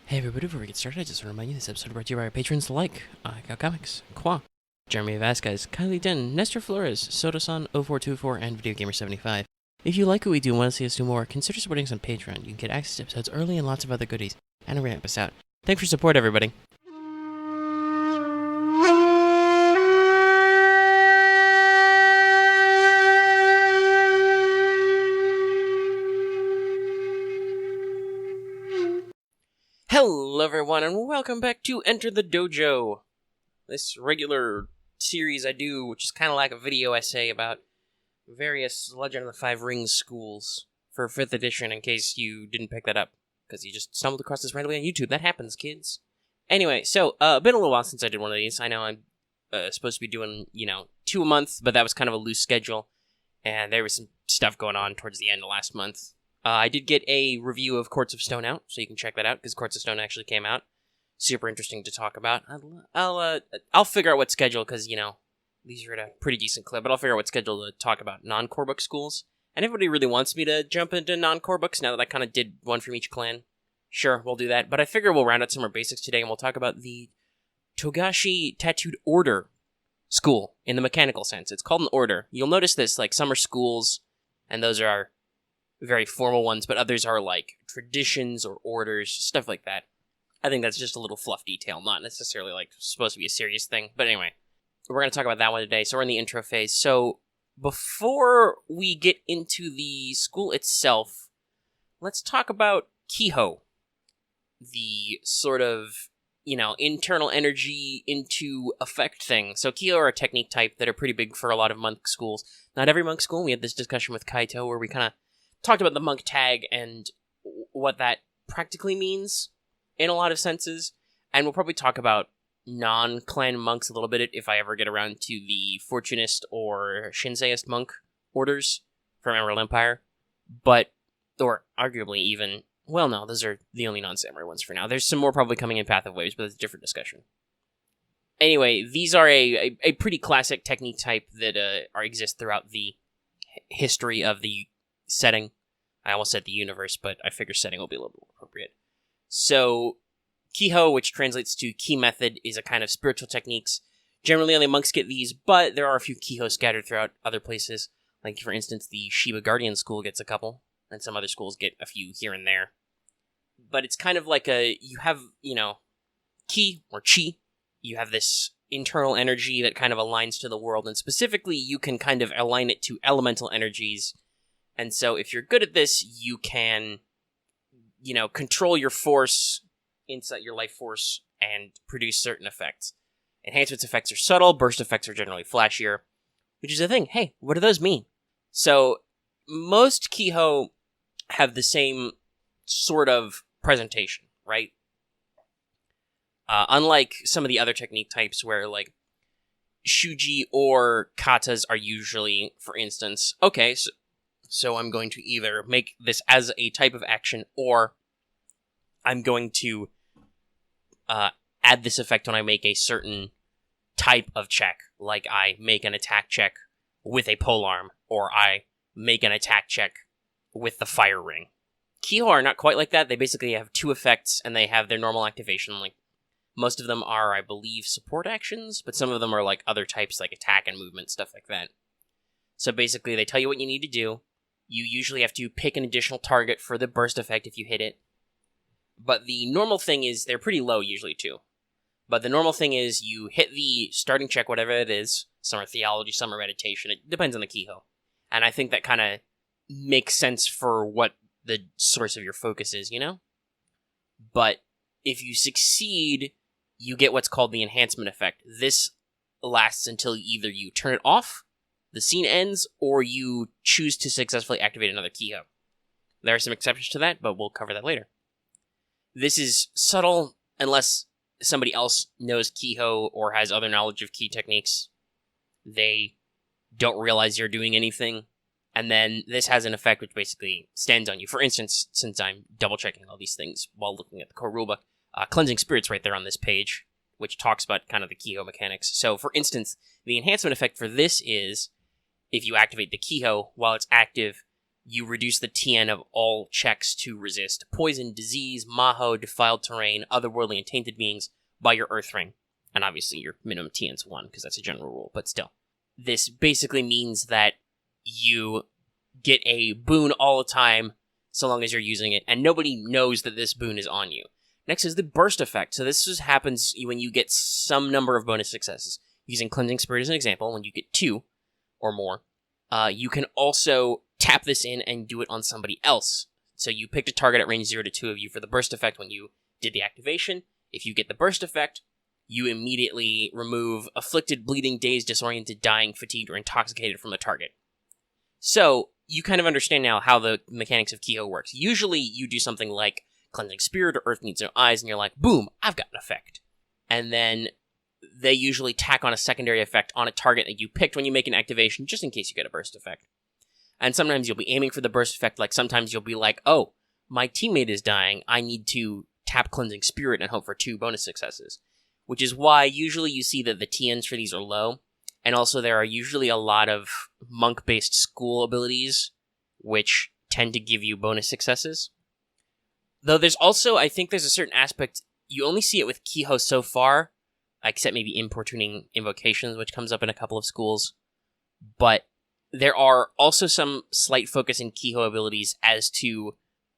Hey everybody, before we get started, I just want to remind you this episode is brought to you by our patrons like Got Comics, Qua, Jeremy Vasquez, Kylie Den, Nestor Flores, Sodasan0424, and Video Gamer 75. If you like what we do and want to see us do more, consider supporting us on Patreon. You can get access to episodes early and lots of other goodies, and we're going to help us out. Thanks for your support, everybody. Hello everyone, and welcome back to Enter the Dojo. This regular series I do, which is kind of like a video essay about various Legend of the Five Rings schools for 5th edition, in case you didn't pick that up, because you just stumbled across this randomly on YouTube. That happens, kids. Anyway, so, been a little while since I did one of these. I know I'm supposed to be doing, 2 a month, but that was kind of a loose schedule, and there was some stuff going on towards the end of last month. I did get a review of Courts of Stone out, so you can check that out, because Courts of Stone actually came out. Super interesting to talk about. I'll figure out what schedule, because, these are at a pretty decent clip, but I'll figure out what schedule to talk about non-core book schools. And if everybody really wants me to jump into non-core books, now that I kind of did one from each clan, sure, we'll do that. But I figure we'll round out some more basics today, and we'll talk about the Togashi Tattooed Order school, in the mechanical sense. It's called an order. You'll notice this, like, some are schools, and those are very formal ones, but others are like traditions or orders, stuff like that. I think that's just a little fluff detail, not necessarily like supposed to be a serious thing. But anyway, we're going to talk about that one today. So we're in the intro phase. So before we get into the school itself, let's talk about Kiho, the sort of, internal energy into effect thing. So Kiho are a technique type that are pretty big for a lot of monk schools. Not every monk school. We had this discussion with Kaito where we kind of talked about the monk tag and what that practically means in a lot of senses, and we'll probably talk about non-clan monks a little bit if I ever get around to the Fortunist or Shinseist monk orders from Emerald Empire, or arguably even, well no, those are the only non-samurai ones for now. There's some more probably coming in Path of Waves, but it's a different discussion. Anyway, these are a pretty classic technique type that exist throughout the history of the setting. I almost said the universe, but I figure setting will be a little more appropriate. So, Kiho, which translates to key method, is a kind of spiritual techniques. Generally, only monks get these, but there are a few Kiho scattered throughout other places. Like, for instance, the Shiba Guardian school gets a couple, and some other schools get a few here and there. But it's kind of like you have, ki, or chi. You have this internal energy that kind of aligns to the world, and specifically, you can kind of align it to elemental energies. And so if you're good at this, you can, control your force inside your life force and produce certain effects. Enhancements effects are subtle, burst effects are generally flashier, which is the thing. Hey, what do those mean? So most Kiho have the same sort of presentation, right? Unlike some of the other technique types where, like, shuji or katas are usually, for instance, okay, so I'm going to either make this as a type of action, or I'm going to add this effect when I make a certain type of check. Like I make an attack check with a polearm, or I make an attack check with the fire ring. Kiho are not quite like that. They basically have two effects, and they have their normal activation. Like most of them are, I believe, support actions, but some of them are like other types, like attack and movement, stuff like that. So basically, they tell you what you need to do. You usually have to pick an additional target for the burst effect if you hit it. But the normal thing is, they're pretty low usually too. But the normal thing is you hit the starting check, whatever it is. Some are theology, some are meditation. It depends on the Kiho. And I think that kind of makes sense for what the source of your focus is, But if you succeed, you get what's called the enhancement effect. This lasts until either you turn it off, the scene ends, or you choose to successfully activate another Kiho. There are some exceptions to that, but we'll cover that later. This is subtle unless somebody else knows Kiho or has other knowledge of key techniques. They don't realize you're doing anything, and then this has an effect which basically stands on you. For instance, since I'm double-checking all these things while looking at the core rulebook, Cleansing Spirit's right there on this page, which talks about kind of the Kiho mechanics. So, for instance, the enhancement effect for this is, if you activate the Kiho while it's active, you reduce the TN of all checks to resist poison, disease, maho, defiled terrain, otherworldly and tainted beings by your Earth Ring. And obviously your minimum TN's 1, because that's a general rule, but still. This basically means that you get a boon all the time, so long as you're using it, and nobody knows that this boon is on you. Next is the burst effect. So this just happens when you get some number of bonus successes. Using Cleansing Spirit as an example, when you get 2 or more, you can also tap this in and do it on somebody else. So you picked a target at range 0 to 2 of you for the burst effect when you did the activation. If you get the burst effect, you immediately remove afflicted, bleeding, dazed, disoriented, dying, fatigued, or intoxicated from the target. So you kind of understand now how the mechanics of Kiho works. Usually you do something like Cleansing Spirit or Earth Needs No Eyes, and you're like, boom, I've got an effect. And then they usually tack on a secondary effect on a target that you picked when you make an activation, just in case you get a burst effect. And sometimes you'll be aiming for the burst effect, like sometimes you'll be like, oh, my teammate is dying, I need to tap Cleansing Spirit and hope for 2 bonus successes. Which is why usually you see that the TNs for these are low, and also there are usually a lot of monk-based school abilities, which tend to give you bonus successes. Though there's also, I think there's a certain aspect, you only see it with Kiho so far, except maybe importuning invocations, which comes up in a couple of schools. But there are also some slight focus in Kiho abilities as to,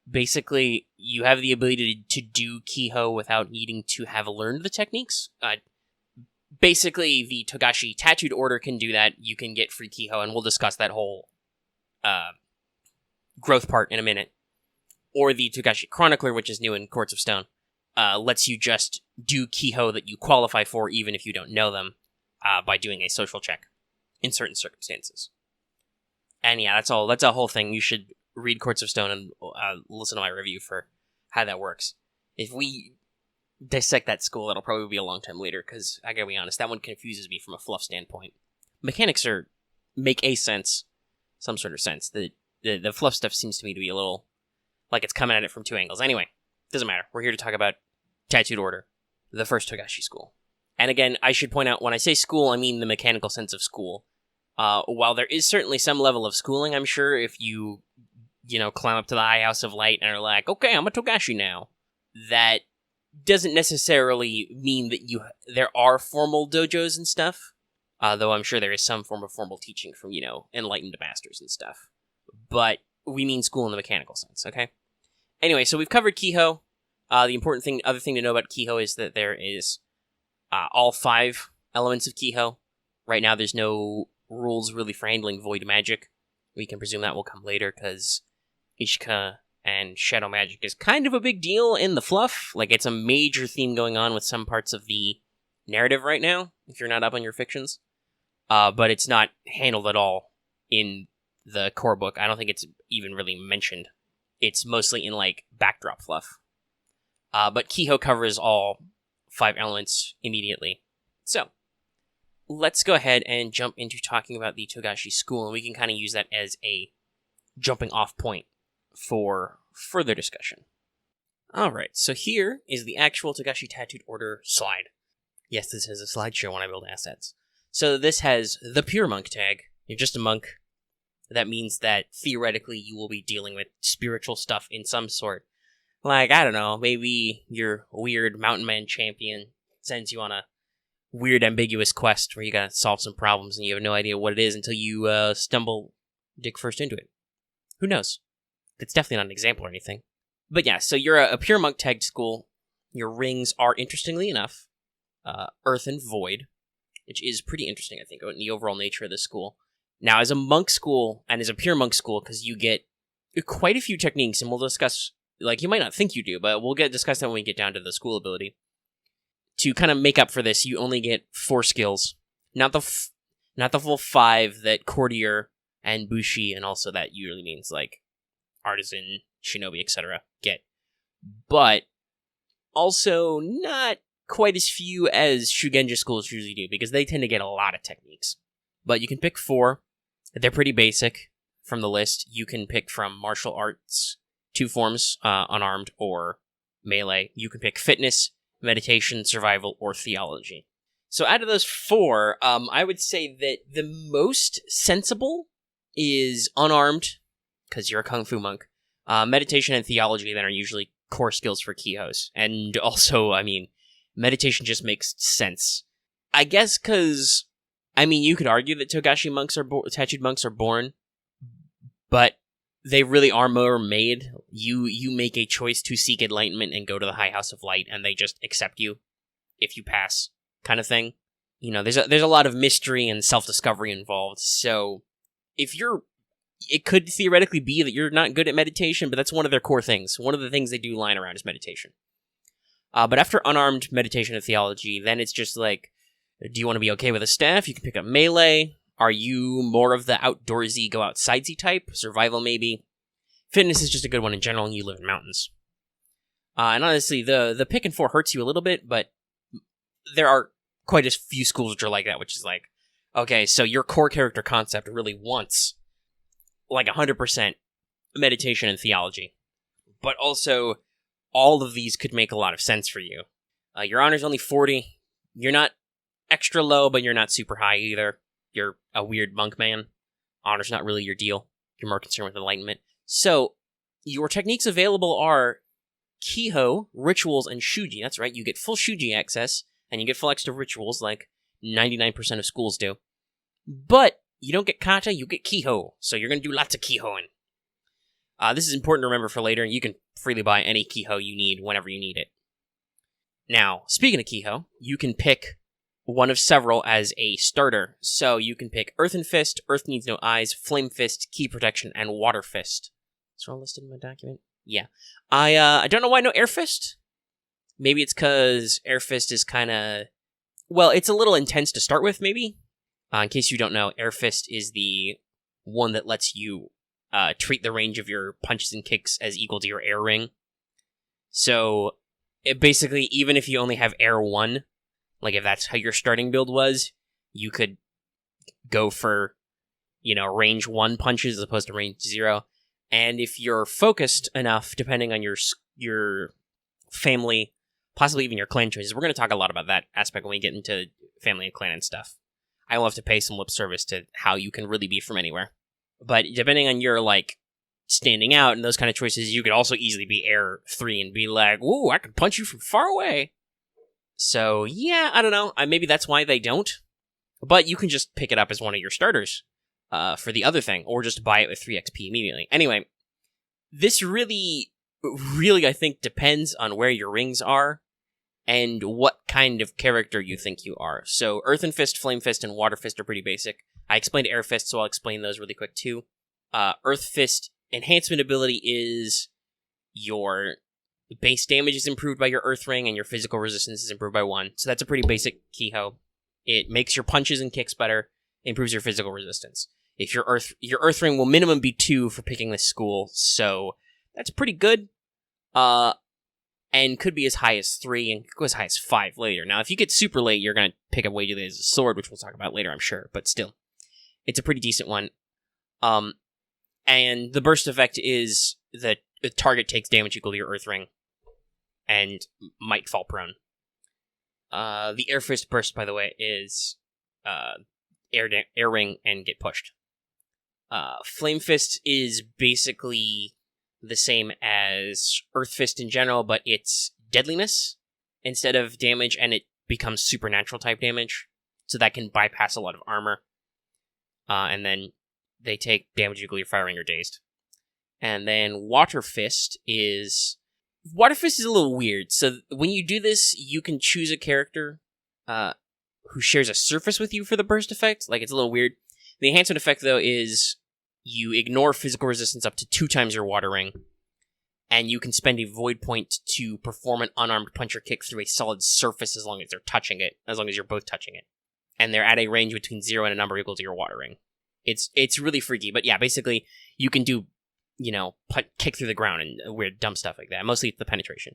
basically, you have the ability to do Kiho without needing to have learned the techniques. Basically, the Togashi Tattooed Order can do that. You can get free Kiho, and we'll discuss that whole growth part in a minute. Or the Togashi Chronicler, which is new in Courts of Stone, lets you just do Kiho that you qualify for even if you don't know them by doing a social check in certain circumstances. And yeah, that's all. That's a whole thing. You should read Courts of Stone and listen to my review for how that works. If we dissect that school, that'll probably be a long time later, because I gotta be honest, that one confuses me from a fluff standpoint. Mechanics make a sense, some sort of sense. The fluff stuff seems to me to be a little like it's coming at it from 2 angles. Anyway, doesn't matter. We're here to talk about Tattooed Order, the first Togashi school. And again, I should point out, when I say school, I mean the mechanical sense of school. While there is certainly some level of schooling, I'm sure, if you climb up to the High House of Light and are like, okay, I'm a Togashi now, that doesn't necessarily mean that there are formal dojos and stuff, though I'm sure there is some form of formal teaching from, enlightened masters and stuff. But we mean school in the mechanical sense, okay? Anyway, so we've covered Kiho. The other thing to know about Kiho is that there is all 5 elements of Kiho. Right now, there's no rules really for handling void magic. We can presume that will come later, because Ishika and shadow magic is kind of a big deal in the fluff. Like, it's a major theme going on with some parts of the narrative right now, if you're not up on your fictions. But it's not handled at all in the core book. I don't think it's even really mentioned. It's mostly in, backdrop fluff. But Kiho covers all 5 elements immediately. So, let's go ahead and jump into talking about the Togashi school, and we can kind of use that as a jumping off point for further discussion. Alright, so here is the actual Togashi Tattooed Order slide. Yes, this is a slideshow when I build assets. So this has the Pure Monk tag. You're just a monk. That means that, theoretically, you will be dealing with spiritual stuff in some sort. Like, I don't know, maybe your weird mountain man champion sends you on a weird ambiguous quest where you gotta solve some problems and you have no idea what it is until you stumble dick first into it. Who knows? It's definitely not an example or anything. But yeah, so you're a pure monk tagged school. Your rings are, interestingly enough, Earth and Void, which is pretty interesting, I think, in the overall nature of this school. Now, as a monk school, and as a pure monk school, because you get quite a few techniques, and we'll discuss, you might not think you do, but we'll discuss that when we get down to the school ability. To kind of make up for this, you only get 4 skills. Not the full 5 that courtier and bushi, and also that usually means, artisan, shinobi, etc. get. But also not quite as few as Shugenja schools usually do, because they tend to get a lot of techniques. But you can pick 4. They're pretty basic from the list. You can pick from martial arts, 2 forms, unarmed or melee. You can pick fitness, meditation, survival, or theology. So out of those 4, I would say that the most sensible is unarmed, because you're a kung fu monk. Meditation and theology then are usually core skills for Kihos. And also, I mean, meditation just makes sense. I guess because, I mean, you could argue that Togashi monks are tattooed monks are born, but they really are more made. You make a choice to seek enlightenment and go to the High House of Light, and they just accept you if you pass, kind of thing. You know, there's a lot of mystery and self-discovery involved, so it could theoretically be that you're not good at meditation, but that's one of their core things. One of the things they do line around is meditation. But after unarmed meditation and theology, then it's just like, do you want to be okay with a staff? You can pick up melee. Are you more of the outdoorsy, go outsidesy type? Survival, maybe. Fitness is just a good one in general, and you live in mountains. And honestly, the pick and 4 hurts you a little bit, but there are quite a few schools which are like that, which is like, okay, so your core character concept really wants like 100% meditation and theology. But also, all of these could make a lot of sense for you. Your honor's only 40. You're not extra low, but you're not super high either. You're a weird monk man. Honor's not really your deal. You're more concerned with enlightenment. So, your techniques available are Kiho, rituals, and shuji. That's right, you get full shuji access, and you get full extra rituals like 99% of schools do. But you don't get kata, you get Kiho. So you're going to do lots of Kihoing. This is important to remember for later, and you can freely buy any Kiho you need whenever you need it. Now, speaking of Kiho, you can pick one of several as a starter. So you can pick Earthen Fist, Earth Needs No Eyes, Flame Fist, Ki Protection, and Water Fist. Is all listed in my document? Yeah. I don't know why no Air Fist. Maybe it's because Air Fist is kind of... Well, it's a little intense to start with, maybe. In case you don't know, Air Fist is the one that lets you treat the range of your punches and kicks as equal to your Air Ring. So, it basically, even if you only have Air 1, like if that's how your starting build was, you could go for, range 1 punches as opposed to range 0. And if you're focused enough, depending on your family, possibly even your clan choices, we're going to talk a lot about that aspect when we get into family and clan and stuff. I will have to pay some lip service to how you can really be from anywhere. But depending on your, standing out and those kind of choices, you could also easily be Air 3 and be like, whoa, I can punch you from far away. So, yeah, I don't know. Maybe that's why they don't. But you can just pick it up as one of your starters for the other thing, or just buy it with 3 XP immediately. Anyway, this really, I think, depends on where your rings are and what kind of character you think you are. So, Earthen Fist, Flame Fist, and Water Fist are pretty basic. I explained Air Fist, so I'll explain those really quick too. Earth Fist enhancement ability is your base damage is improved by your Earth Ring, and your physical resistance is improved by 1. So that's a pretty basic Kiho. It makes your punches and kicks better, improves your physical resistance. If your Earth Ring will minimum be 2 for picking this school, so that's pretty good. And could be as high as 3, and could go as high as 5 later. Now, if you get super late, you're going to pick up way too late as a sword, which we'll talk about later, I'm sure. But still, it's a pretty decent one. And the burst effect is that the target takes damage equal to your Earth Ring and might fall prone. The Air Fist burst, by the way, is air ring and get pushed. Flame Fist is basically the same as Earth Fist in general, but it's deadliness instead of damage, and it becomes supernatural type damage, so that can bypass a lot of armor. And then they take damage equal to your Fire Ring or Dazed. And then Water Fist is a little weird. So when you do this, you can choose a character who shares a surface with you for the burst effect. It's a little weird. The enhancement effect, though, is you ignore physical resistance up to 2 times your Water Ring, and you can spend a void point to perform an unarmed punch or kick through a solid surface as long as they're touching it, as long as you're both touching it. And they're at a range between 0 and a number equal to your Water Ring. It's really freaky, but yeah, basically, you can do, kick through the ground and weird dumb stuff like that. Mostly it's the penetration.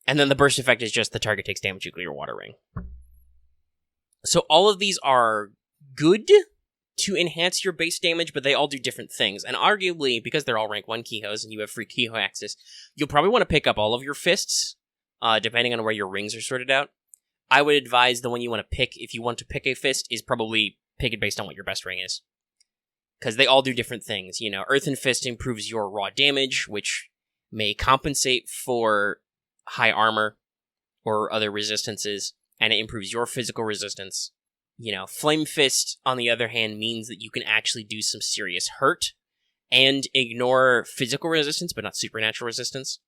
And then the burst effect is just the target takes damage equal to your Water Ring. So all of these are good to enhance your base damage, but they all do different things. And arguably, because they're all rank 1 Kihos and you have free Kiho access, you'll probably want to pick up all of your fists, depending on where your rings are sorted out. I would advise the one you want to pick, if you want to pick a fist, is probably pick it based on what your best ring is. because they all do different things. Earthen Fist improves your raw damage, which may compensate for high armor or other resistances, and it improves your physical resistance. Flame Fist, on the other hand, means that you can actually do some serious hurt and ignore physical resistance, but not supernatural resistance.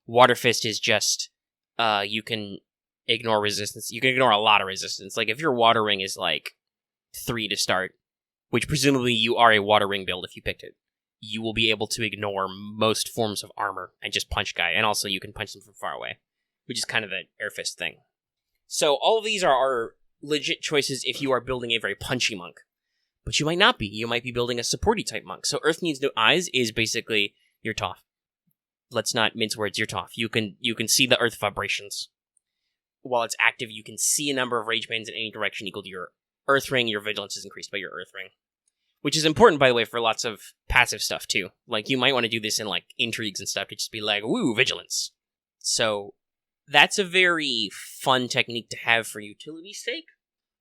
Water Fist is just, you can ignore resistance. You can ignore a lot of resistance. Like, if your water ring is, 3 to start, which presumably you are a water ring build if you picked it, you will be able to ignore most forms of armor and just punch guy. And also, you can punch them from far away, which is kind of the Air Fist thing. So, all of these are legit choices if you are building a very punchy monk. But you might not be. You might be building a supporty type monk. So Earth Needs No Eyes is basically your Toph. Let's not mince words, your Toph. You can see the earth vibrations. While it's active, you can see a number of rage bands in any direction equal to your Earth Ring. Your vigilance is increased by your Earth Ring. Which is important, by the way, for lots of passive stuff, too. Like, you might want to do this in, intrigues and stuff to just be like, woo, vigilance. So, that's a very fun technique to have for utility's sake.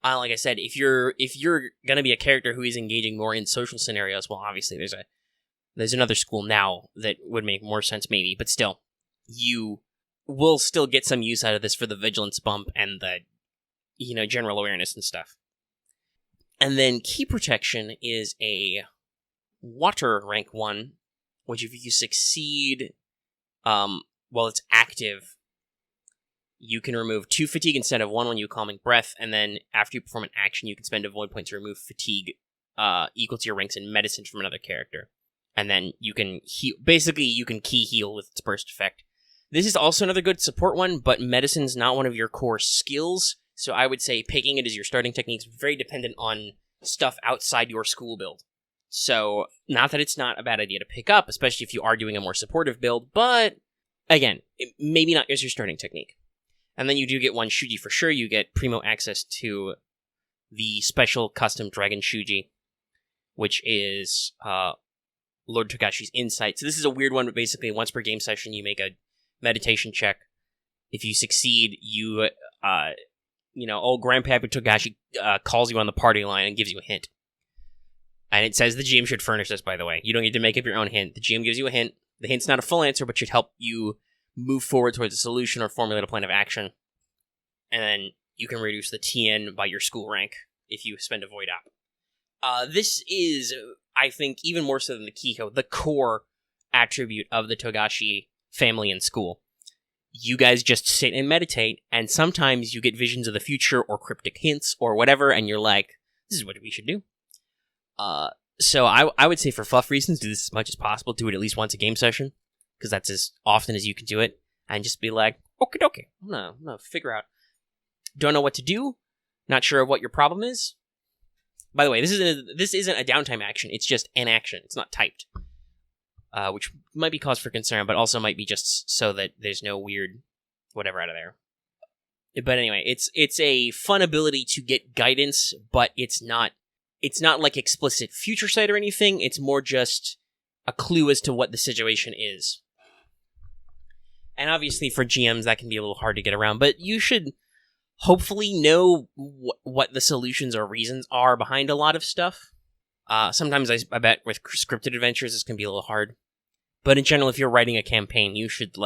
Like I said, if you're gonna be a character who is engaging more in social scenarios, well, obviously there's another school now that would make more sense, maybe, but still, you will still get some use out of this for the vigilance bump and the, general awareness and stuff. And then Key Protection is a water rank 1, which if you succeed while it's active, you can remove 2 fatigue instead of 1 when you Calming Breath, and then after you perform an action, you can spend a void point to remove fatigue equal to your ranks in medicine from another character. And then you can heal. Basically, you can key heal with its burst effect. This is also another good support one, but medicine's not one of your core skills, so I would say picking it as your starting technique is very dependent on stuff outside your school build. So, not that it's not a bad idea to pick up, especially if you are doing a more supportive build, but again, maybe not as your starting technique. And then you do get one Shuji for sure. You get primo access to the special custom Dragon Shuji, which is Lord Togashi's Insight. So this is a weird one, but basically once per game session, you make a meditation check. If you succeed, you, old Grandpappy Togashi calls you on the party line and gives you a hint. And it says the GM should furnish this, by the way. You don't need to make up your own hint. The GM gives you a hint. The hint's not a full answer, but should help you move forward towards a solution or formulate a plan of action. And then you can reduce the TN by your school rank if you spend a void op. This is, I think, even more so than the Kiho, the core attribute of the Togashi family and school. You guys just sit and meditate, and sometimes you get visions of the future or cryptic hints or whatever, and you're like, this is what we should do. So I would say for fluff reasons, do this as much as possible. Do it at least once a game session, because that's as often as you can do it, and just be like, okie dokie, I'm gonna figure out. Don't know what to do, not sure of what your problem is. By the way, this isn't a downtime action, it's just an action, it's not typed. Which might be cause for concern, but also might be just so that there's no weird whatever out of there. But anyway, it's a fun ability to get guidance, but it's not like explicit future sight or anything, it's more just a clue as to what the situation is. And obviously for GMs that can be a little hard to get around, but you should hopefully know what the solutions or reasons are behind a lot of stuff. Sometimes I bet with scripted adventures this can be a little hard. But in general, if you're writing a campaign, you should,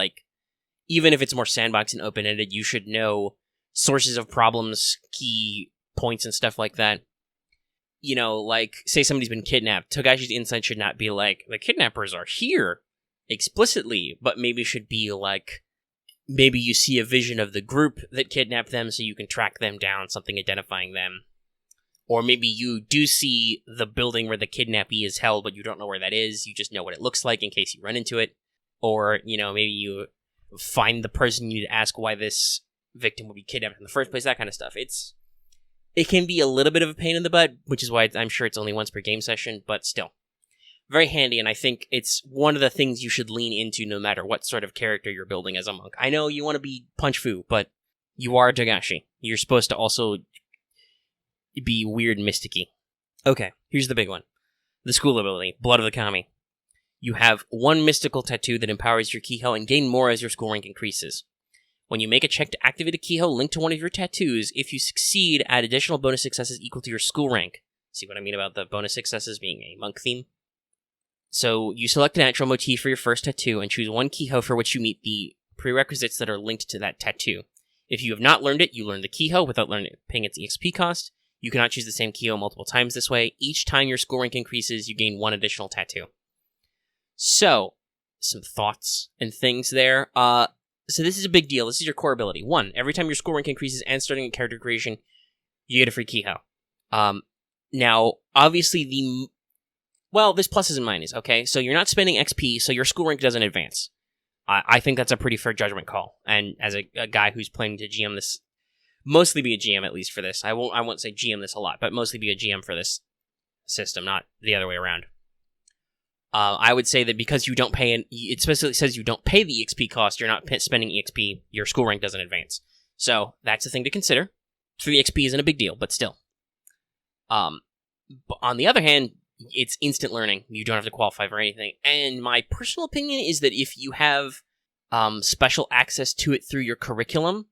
even if it's more sandbox and open-ended, you should know sources of problems, key points, and stuff like that. Say somebody's been kidnapped. Togashi's Insight should not be like, the kidnappers are here, explicitly, but maybe should be like, maybe you see a vision of the group that kidnapped them so you can track them down, something identifying them. Or maybe you do see the building where the kidnappee is held, but you don't know where that is. You just know what it looks like in case you run into it. Or, maybe you find the person you need to ask why this victim would be kidnapped in the first place, that kind of stuff. It can be a little bit of a pain in the butt, which is why I'm sure it's only once per game session, but still. Very handy, and I think it's one of the things you should lean into no matter what sort of character you're building as a monk. I know you want to be punch-fu, but you are Togashi. You're supposed to also be weird and mysticky. Okay, here's the big one. The school ability, Blood of the Kami. You have one mystical tattoo that empowers your Kiho and gain more as your school rank increases. When you make a check to activate a Kiho linked to one of your tattoos, if you succeed, add additional bonus successes equal to your school rank. See what I mean about the bonus successes being a monk theme? So you select a natural motif for your first tattoo and choose one Kiho for which you meet the prerequisites that are linked to that tattoo. If you have not learned it, you learn the Kiho without paying its EXP cost. You cannot choose the same Kiho multiple times this way. Each time your skill rank increases, you gain one additional tattoo. So, some thoughts and things there. So this is a big deal. This is your core ability. 1, every time your skill rank increases and starting a character creation, you get a free Kiho. Now, obviously this pluses and minuses, okay? So you're not spending XP, so your skill rank doesn't advance. I think that's a pretty fair judgment call. And as a guy who's planning to GM this, mostly be a GM at least for this. I won't say GM this a lot, but mostly be a GM for this system, not the other way around. I would say that because you don't pay, it specifically says you don't pay the EXP cost, you're not spending EXP, your skill rank doesn't advance. So that's a thing to consider. 3 XP isn't a big deal, but still. But on the other hand, it's instant learning. You don't have to qualify for anything. And my personal opinion is that if you have special access to it through your curriculum,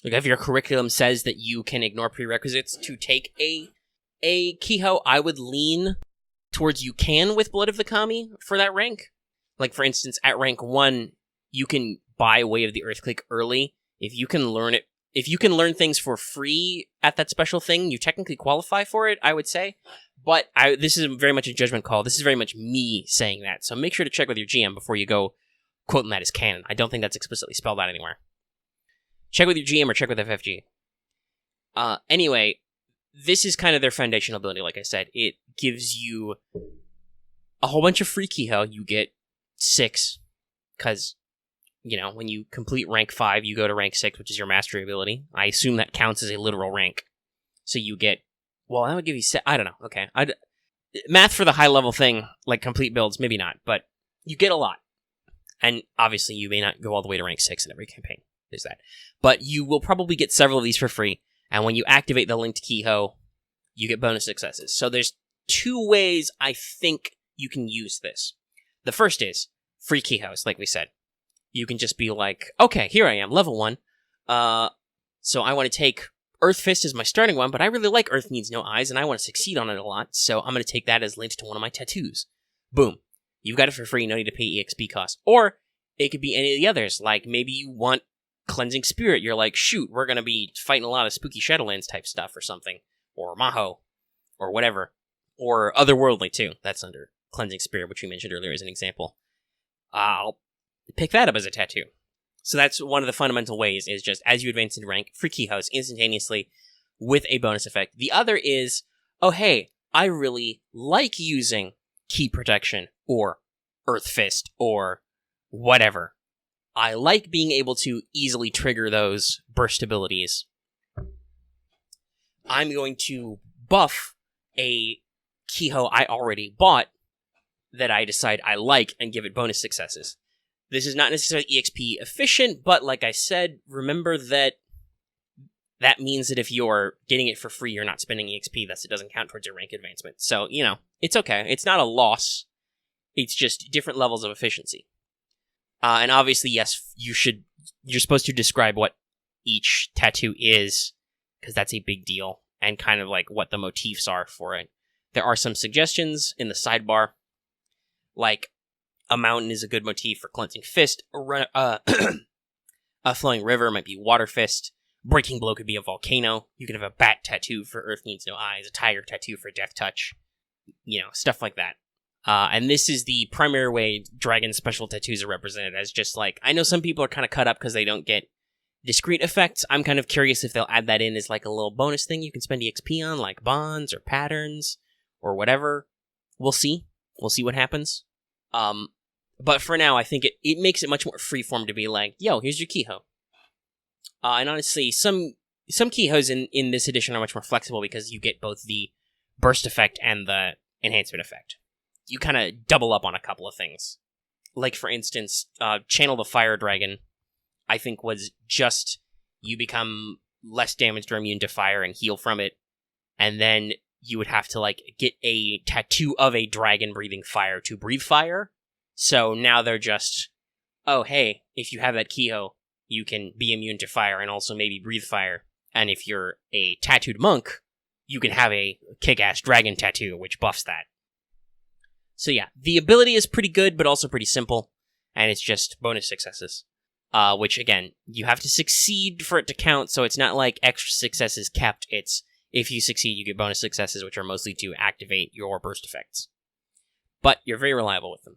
like if your curriculum says that you can ignore prerequisites to take a Kiho, I would lean towards you can with Blood of the Kami for that rank. Like, for instance, at rank 1, you can buy Way of the Earthquake early. If you can learn things for free at that special thing, you technically qualify for it, I would say. But this is very much a judgment call. This is very much me saying that. So make sure to check with your GM before you go quoting that as canon. I don't think that's explicitly spelled out anywhere. Check with your GM or check with FFG. Anyway, this is kind of their foundational ability, like I said. It gives you a whole bunch of free Kiho. You get 6, because, when you complete rank 5, you go to rank 6, which is your mastery ability. I assume that counts as a literal rank. So you get, that would give you, I don't know, okay. Math for the high-level thing, like complete builds, maybe not, but you get a lot. And obviously, you may not go all the way to rank 6 in every campaign. There's that. But you will probably get several of these for free, and when you activate the linked Kiho, you get bonus successes. So there's 2 ways I think you can use this. The first is free Kihos, like we said. You can just be like, okay, here I am, level 1. So I want to take Earth Fist as my starting one, but I really like Earth Needs No Eyes, and I want to succeed on it a lot, so I'm going to take that as linked to one of my tattoos. Boom. You've got it for free, no need to pay EXP cost. Or it could be any of the others, like maybe you want Cleansing Spirit. You're like, shoot, we're going to be fighting a lot of spooky Shadowlands type stuff or something. Or Maho. Or whatever. Or Otherworldly, too. That's under Cleansing Spirit, which we mentioned earlier as an example. I'll pick that up as a tattoo. So that's one of the fundamental ways, is just as you advance in rank, free Kihos instantaneously with a bonus effect. The other is, oh hey, I really like using Key Protection, or Earth Fist, or whatever. I like being able to easily trigger those burst abilities. I'm going to buff a Kiho I already bought that I decide I like and give it bonus successes. This is not necessarily EXP efficient, but like I said, remember that means that if you're getting it for free, you're not spending EXP, thus it doesn't count towards your rank advancement. So, it's okay. It's not a loss. It's just different levels of efficiency. And obviously, yes, you're supposed to describe what each tattoo is, because that's a big deal, and kind of like what the motifs are for it. There are some suggestions in the sidebar, like a mountain is a good motif for Cleansing Fist, a flowing river might be Water Fist, Breaking Blow could be a volcano, you can have a bat tattoo for Earth Needs No Eyes, a tiger tattoo for Death Touch, stuff like that. And this is the primary way dragon special tattoos are represented, as just like, I know some people are kind of cut up because they don't get discrete effects. I'm kind of curious if they'll add that in as like a little bonus thing you can spend EXP on, like bonds or patterns or whatever. We'll see. We'll see what happens. But for now, I think it makes it much more freeform to be like, yo, here's your Kiho. And honestly, some Kihos in this edition are much more flexible because you get both the burst effect and the enhancement effect. You kind of double up on a couple of things. Like, for instance, Channel the Fire Dragon, I think was just you become less damaged or immune to fire and heal from it, and then you would have to, like, get a tattoo of a dragon breathing fire to breathe fire. So now they're just, oh, hey, if you have that Kiho, you can be immune to fire and also maybe breathe fire. And if you're a tattooed monk, you can have a kick-ass dragon tattoo, which buffs that. So yeah, the ability is pretty good, but also pretty simple, and it's just bonus successes. Which, again, you have to succeed for it to count, so it's not like extra successes kept. It's, if you succeed, you get bonus successes, which are mostly to activate your burst effects. But you're very reliable with them.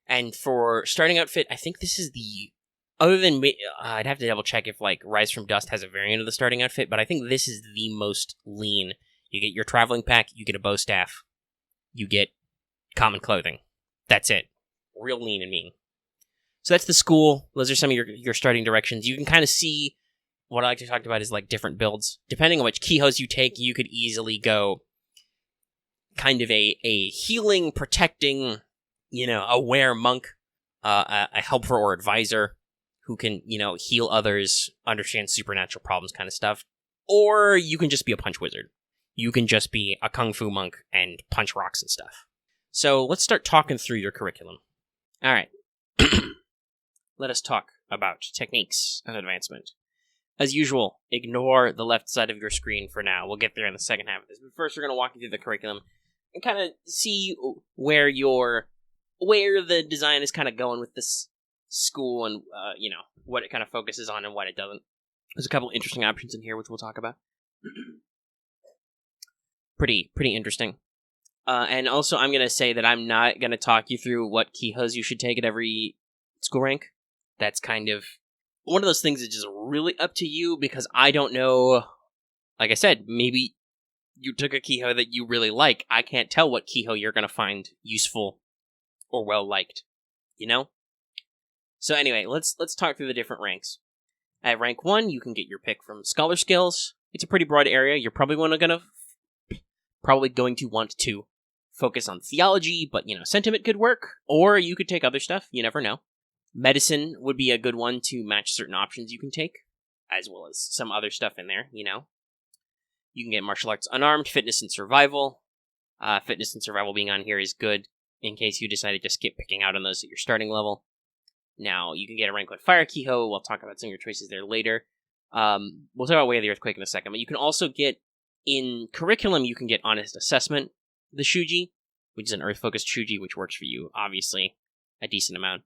And for starting outfit, I think this is the... Other than... I'd have to double-check if, like, Rise from Dust has a variant of the starting outfit, but I think this is the most lean. You get your traveling pack, you get a bow staff, you get common clothing. That's it. Real lean and mean. So that's the school. Those are some of your starting directions. You can kind of see what I like to talk about is like different builds. Depending on which Kihos you take, you could easily go kind of a healing, protecting, aware monk, a helper or advisor who can, heal others, understand supernatural problems kind of stuff. Or you can just be a punch wizard. You can just be a kung fu monk and punch rocks and stuff. So let's start talking through your curriculum. All right. Let us talk about techniques of advancement. As usual, ignore the left side of your screen for now. We'll get there in the second half of this. But first, we're going to walk you through the curriculum and kind of see where the design is kind of going with this school and, what it kind of focuses on and what it doesn't. There's a couple interesting options in here, which we'll talk about. Pretty interesting. And also, I'm going to say that I'm not going to talk you through what Kihos you should take at every school rank. That's kind of one of those things that's just really up to you, because I don't know. Like I said, maybe you took a Kiho that you really like. I can't tell what Kiho you're going to find useful or well-liked, So anyway, let's talk through the different ranks. At rank 1, you can get your pick from Scholar Skills. It's a pretty broad area. You're probably going to want to focus on theology, but, sentiment could work. Or you could take other stuff. You never know. Medicine would be a good one to match certain options you can take, as well as some other stuff in there, You can get martial arts unarmed, fitness and survival. Fitness and survival being on here is good in case you decided to skip picking out on those at your starting level. Now, you can get a rank 1 fire Kiho. We'll talk about some of your choices there later. We'll talk about Way of the Earthquake in a second, but you can also get, in curriculum, you can get Honest Assessment, the Shuji, which is an Earth-focused Shuji, which works for you, obviously, a decent amount.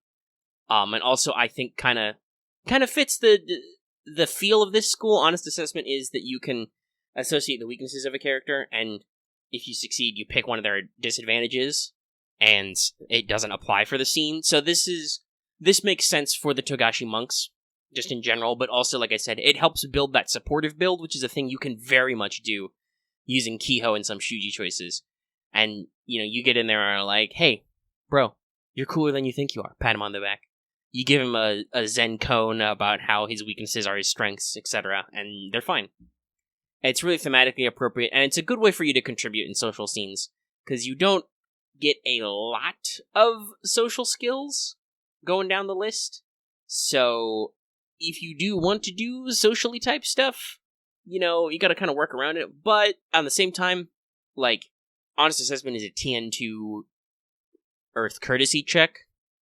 And also, I think kind of fits the feel of this school. Honest Assessment is that you can associate the weaknesses of a character, and if you succeed, you pick one of their disadvantages, and it doesn't apply for the scene. So this makes sense for the Togashi monks, just in general, but also, like I said, it helps build that supportive build, which is a thing you can very much do using Kiho and some Shuji choices. And, you get in there and are like, hey, bro, you're cooler than you think you are. Pat him on the back. You give him a Zen cone about how his weaknesses are his strengths, etc., and they're fine. It's really thematically appropriate, and it's a good way for you to contribute in social scenes, because you don't get a lot of social skills going down the list. So, if you do want to do socially type stuff, you gotta kind of work around it, but at the same time, like, Honest Assessment is a TN2 Earth Courtesy check,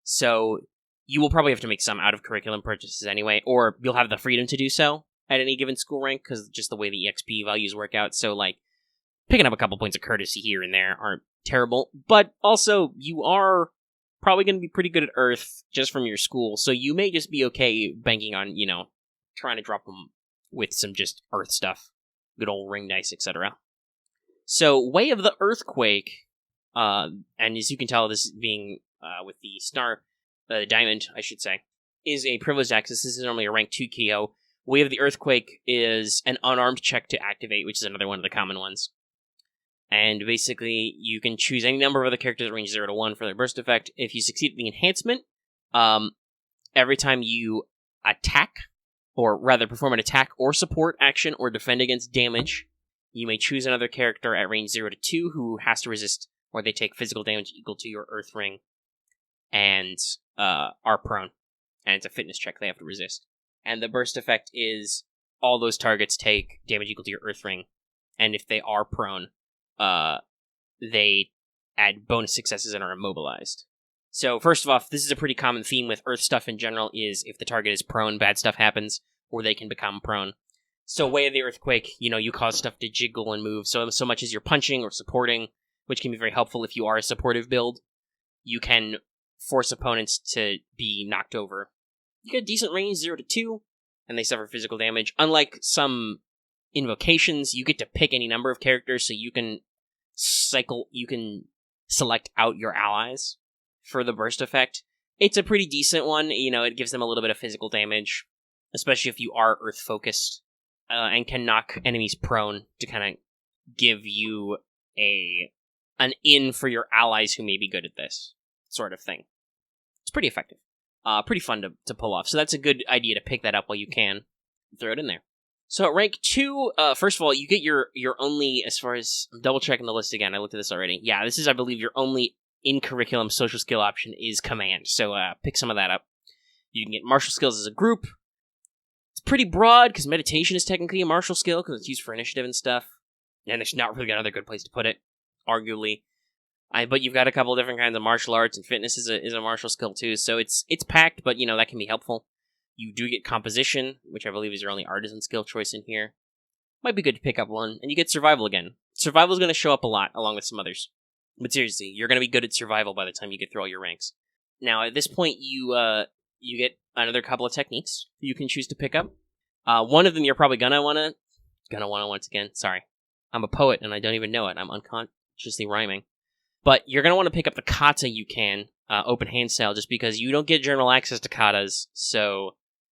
so you will probably have to make some out-of-curriculum purchases anyway, or you'll have the freedom to do so at any given school rank, because just the way the EXP values work out. So, like, picking up a couple points of courtesy here and there aren't terrible, but also, you are probably going to be pretty good at Earth just from your school, so you may just be okay banking on, trying to drop them with some just Earth stuff. Good old ring dice, etc. So, Way of the Earthquake, and as you can tell, this being with the Diamond, I should say, is a privileged access. This is normally a rank 2 Kiho. Way of the Earthquake is an unarmed check to activate, which is another one of the common ones. And basically, you can choose any number of other characters at range 0 to 1 for their burst effect. If you succeed at the enhancement, every time you attack, or rather perform an attack or support action or defend against damage, you may choose another character at range 0 to 2 who has to resist, or they take physical damage equal to your Earth Ring, and are prone. And it's a fitness check they have to resist. And the burst effect is all those targets take damage equal to your Earth Ring. And if they are prone, they add bonus successes and are immobilized. So first of all, this is a pretty common theme with Earth stuff in general, is if the target is prone, bad stuff happens, or they can become prone. So Way of the Earthquake, you cause stuff to jiggle and move, so much as you're punching or supporting, which can be very helpful if you are a supportive build. You can force opponents to be knocked over. You get decent range, 0 to 2, and they suffer physical damage. Unlike some invocations, you get to pick any number of characters, so you can select out your allies for the burst effect. It's a pretty decent one. It gives them a little bit of physical damage, especially if you are earth-focused, and can knock enemies prone to kind of give you an in for your allies who may be good at this sort of thing. It's pretty effective. Pretty fun to pull off. So that's a good idea to pick that up while you can. Throw it in there. So at rank 2, first of all, you get your only, as far as, I'm double checking the list again, I looked at this already. Yeah, this is, I believe, your only in-curriculum social skill option is command. So pick some of that up. You can get martial skills as a group. It's pretty broad, because meditation is technically a martial skill, because it's used for initiative and stuff. And there's not really another good place to put it, arguably. But you've got a couple of different kinds of martial arts, and fitness is a martial skill too, so it's packed, but that can be helpful. You do get composition, which I believe is your only artisan skill choice in here. Might be good to pick up one, and you get survival again. Survival is going to show up a lot, along with some others. But seriously, you're going to be good at survival by the time you get through all your ranks. Now, at this point, you get another couple of techniques you can choose to pick up. One of them you're probably gonna wanna once again. Sorry, I'm a poet and I don't even know it. I'm unconsciously rhyming. But you're going to want to pick up the kata you can, open hand style, just because you don't get general access to katas, so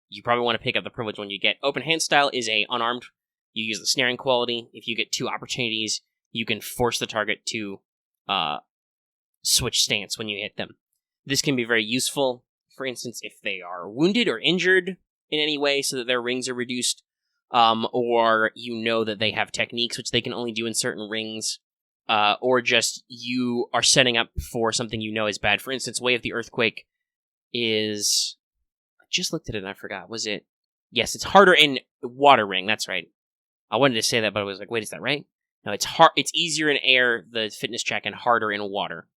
you probably want to pick up the privileged one you get. Open hand style is a unarmed. You use the snaring quality. If you get 2 opportunities, you can force the target to switch stance when you hit them. This can be very useful, for instance, if they are wounded or injured in any way so that their rings are reduced, or that they have techniques which they can only do in certain rings. Or just you are setting up for something is bad. For instance, Way of the Earthquake is... I just looked at it and I forgot. Was it... Yes, it's harder in Water Ring. That's right. I wanted to say that, but I was like, wait, is that right? No, it's hard. It's easier in air, the fitness check, and harder in water.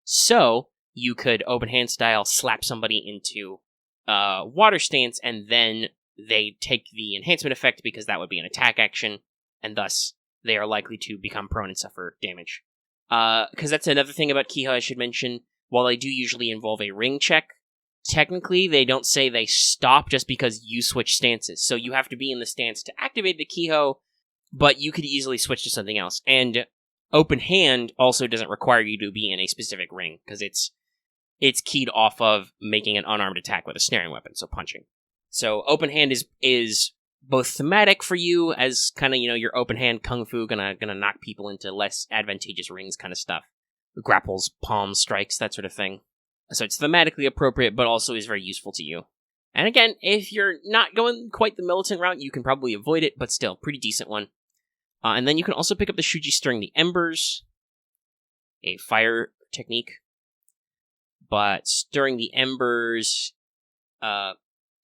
So, you could open hand style slap somebody into water stance, and then they take the enhancement effect because that would be an attack action, and thus... they are likely to become prone and suffer damage. Because that's another thing about Kiho I should mention. While they do usually involve a ring check, technically they don't say they stop just because you switch stances. So you have to be in the stance to activate the Kiho, but you could easily switch to something else. And open hand also doesn't require you to be in a specific ring, because it's keyed off of making an unarmed attack with a snaring weapon, so punching. So open hand is both thematic for you as kind of, your open hand kung fu gonna knock people into less advantageous rings kind of stuff. Grapples, palms, strikes, that sort of thing. So it's thematically appropriate, but also is very useful to you. And again, if you're not going quite the militant route, you can probably avoid it, but still, pretty decent one. And then you can also pick up the Shuji Stirring the Embers, a fire technique. But Stirring the Embers,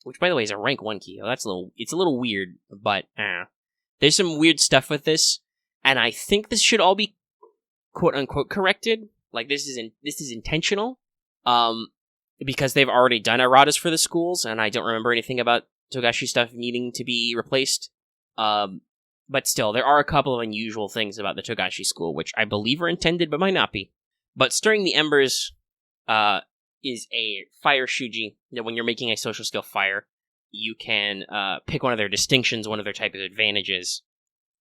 which, by the way, is a rank 1 Kiho. It's a little weird, but there's some weird stuff with this, and I think this should all be quote-unquote corrected. Like, this is intentional, because they've already done erratas for the schools, and I don't remember anything about Togashi stuff needing to be replaced. But still, there are a couple of unusual things about the Togashi school, which I believe are intended, but might not be. But Stirring the Embers, is a fire shuji. When you're making a social skill fire, you can pick one of their distinctions, one of their type of advantages,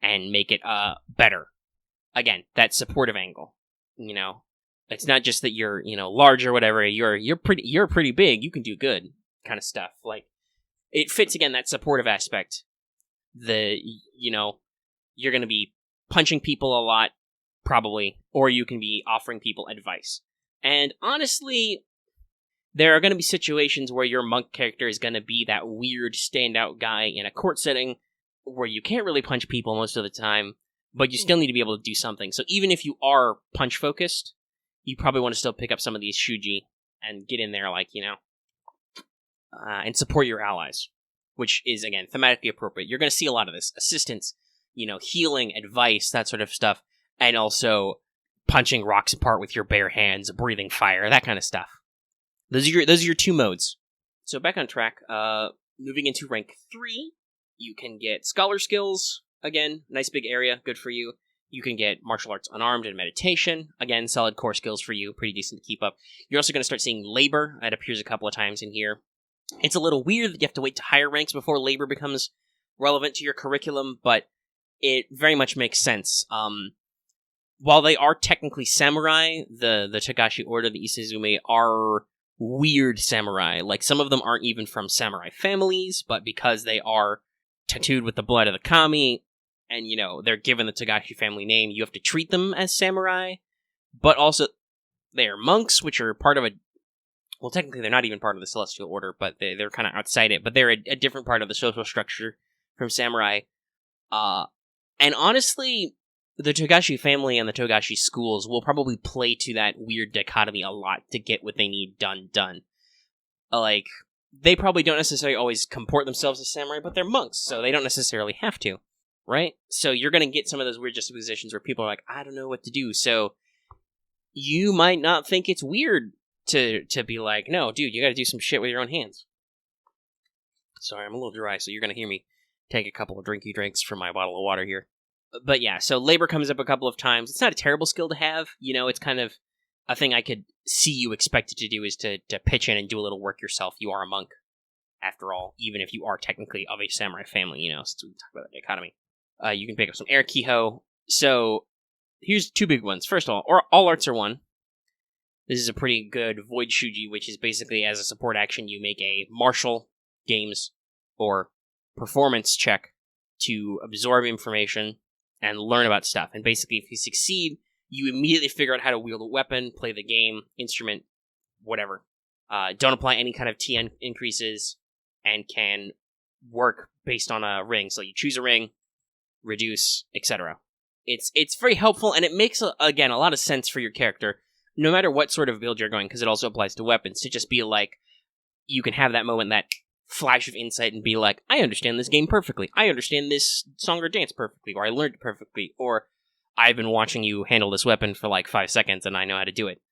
and make it better. Again, that supportive angle. It's not just that you're large or whatever. You're pretty big. You can do good kind of stuff. Like, it fits again that supportive aspect. You're going to be punching people a lot, probably, or you can be offering people advice. And honestly, there are going to be situations where your monk character is going to be that weird standout guy in a court setting where you can't really punch people most of the time, but you still need to be able to do something. So even if you are punch-focused, you probably want to still pick up some of these shuji and get in there, and support your allies, which is, again, thematically appropriate. You're going to see a lot of this. Assistance, healing, advice, that sort of stuff, and also punching rocks apart with your bare hands, breathing fire, that kind of stuff. Those are your 2 modes. So back on track, moving into rank 3, You can get scholar skills, again, nice big area, good for you. You can get martial arts unarmed and meditation, again, solid core skills for you, pretty decent to keep up. You're also going to start seeing labor, it appears a couple of times in here. It's a little weird that you have to wait to higher ranks before labor becomes relevant to your curriculum, but it very much makes sense. While they are technically samurai, the Togashi Order, the Isazume, are weird samurai. Like, some of them aren't even from samurai families, but because they are tattooed with the blood of the kami, and, you know, they're given the Togashi family name, you have to treat them as samurai, but also they are monks, which are part of a... Well, technically, they're not even part of the Celestial Order, but they're kind of outside it, but they're a different part of the social structure from samurai. And honestly, the Togashi family and the Togashi schools will probably play to that weird dichotomy a lot to get what they need done. Like, they probably don't necessarily always comport themselves as samurai, but they're monks, so they don't necessarily have to, right? So you're going to get some of those weird juxtapositions where people are like, I don't know what to do, so you might not think it's weird to be like, no, dude, you gotta do some shit with your own hands. Sorry, I'm a little dry, so you're gonna hear me take a couple of drinky drinks from my bottle of water here. But yeah, so labor comes up a couple of times. It's not a terrible skill to have, you know, it's kind of a thing I could see you expected to do is to pitch in and do a little work yourself. You are a monk, after all, even if you are technically of a samurai family, you know, since we talk about that dichotomy. You can pick up some air Kiho. So, here's two big ones. First of all arts are one. This is a pretty good Void Shuji, which is basically, as a support action, you make a martial games or performance check to absorb information and learn about stuff. And basically, if you succeed, you immediately figure out how to wield a weapon, play the game, instrument, whatever. Don't apply any kind of TN increases, and can work based on a ring. So you choose a ring, reduce, etc. It's very helpful, and it makes, again, a lot of sense for your character, no matter what sort of build you're going, because it also applies to weapons, to just be like, you can have that moment, that flash of insight, and be like, I understand this game perfectly, I understand this song or dance perfectly, or I learned it perfectly, or I've been watching you handle this weapon for like 5 seconds, and I know how to do it.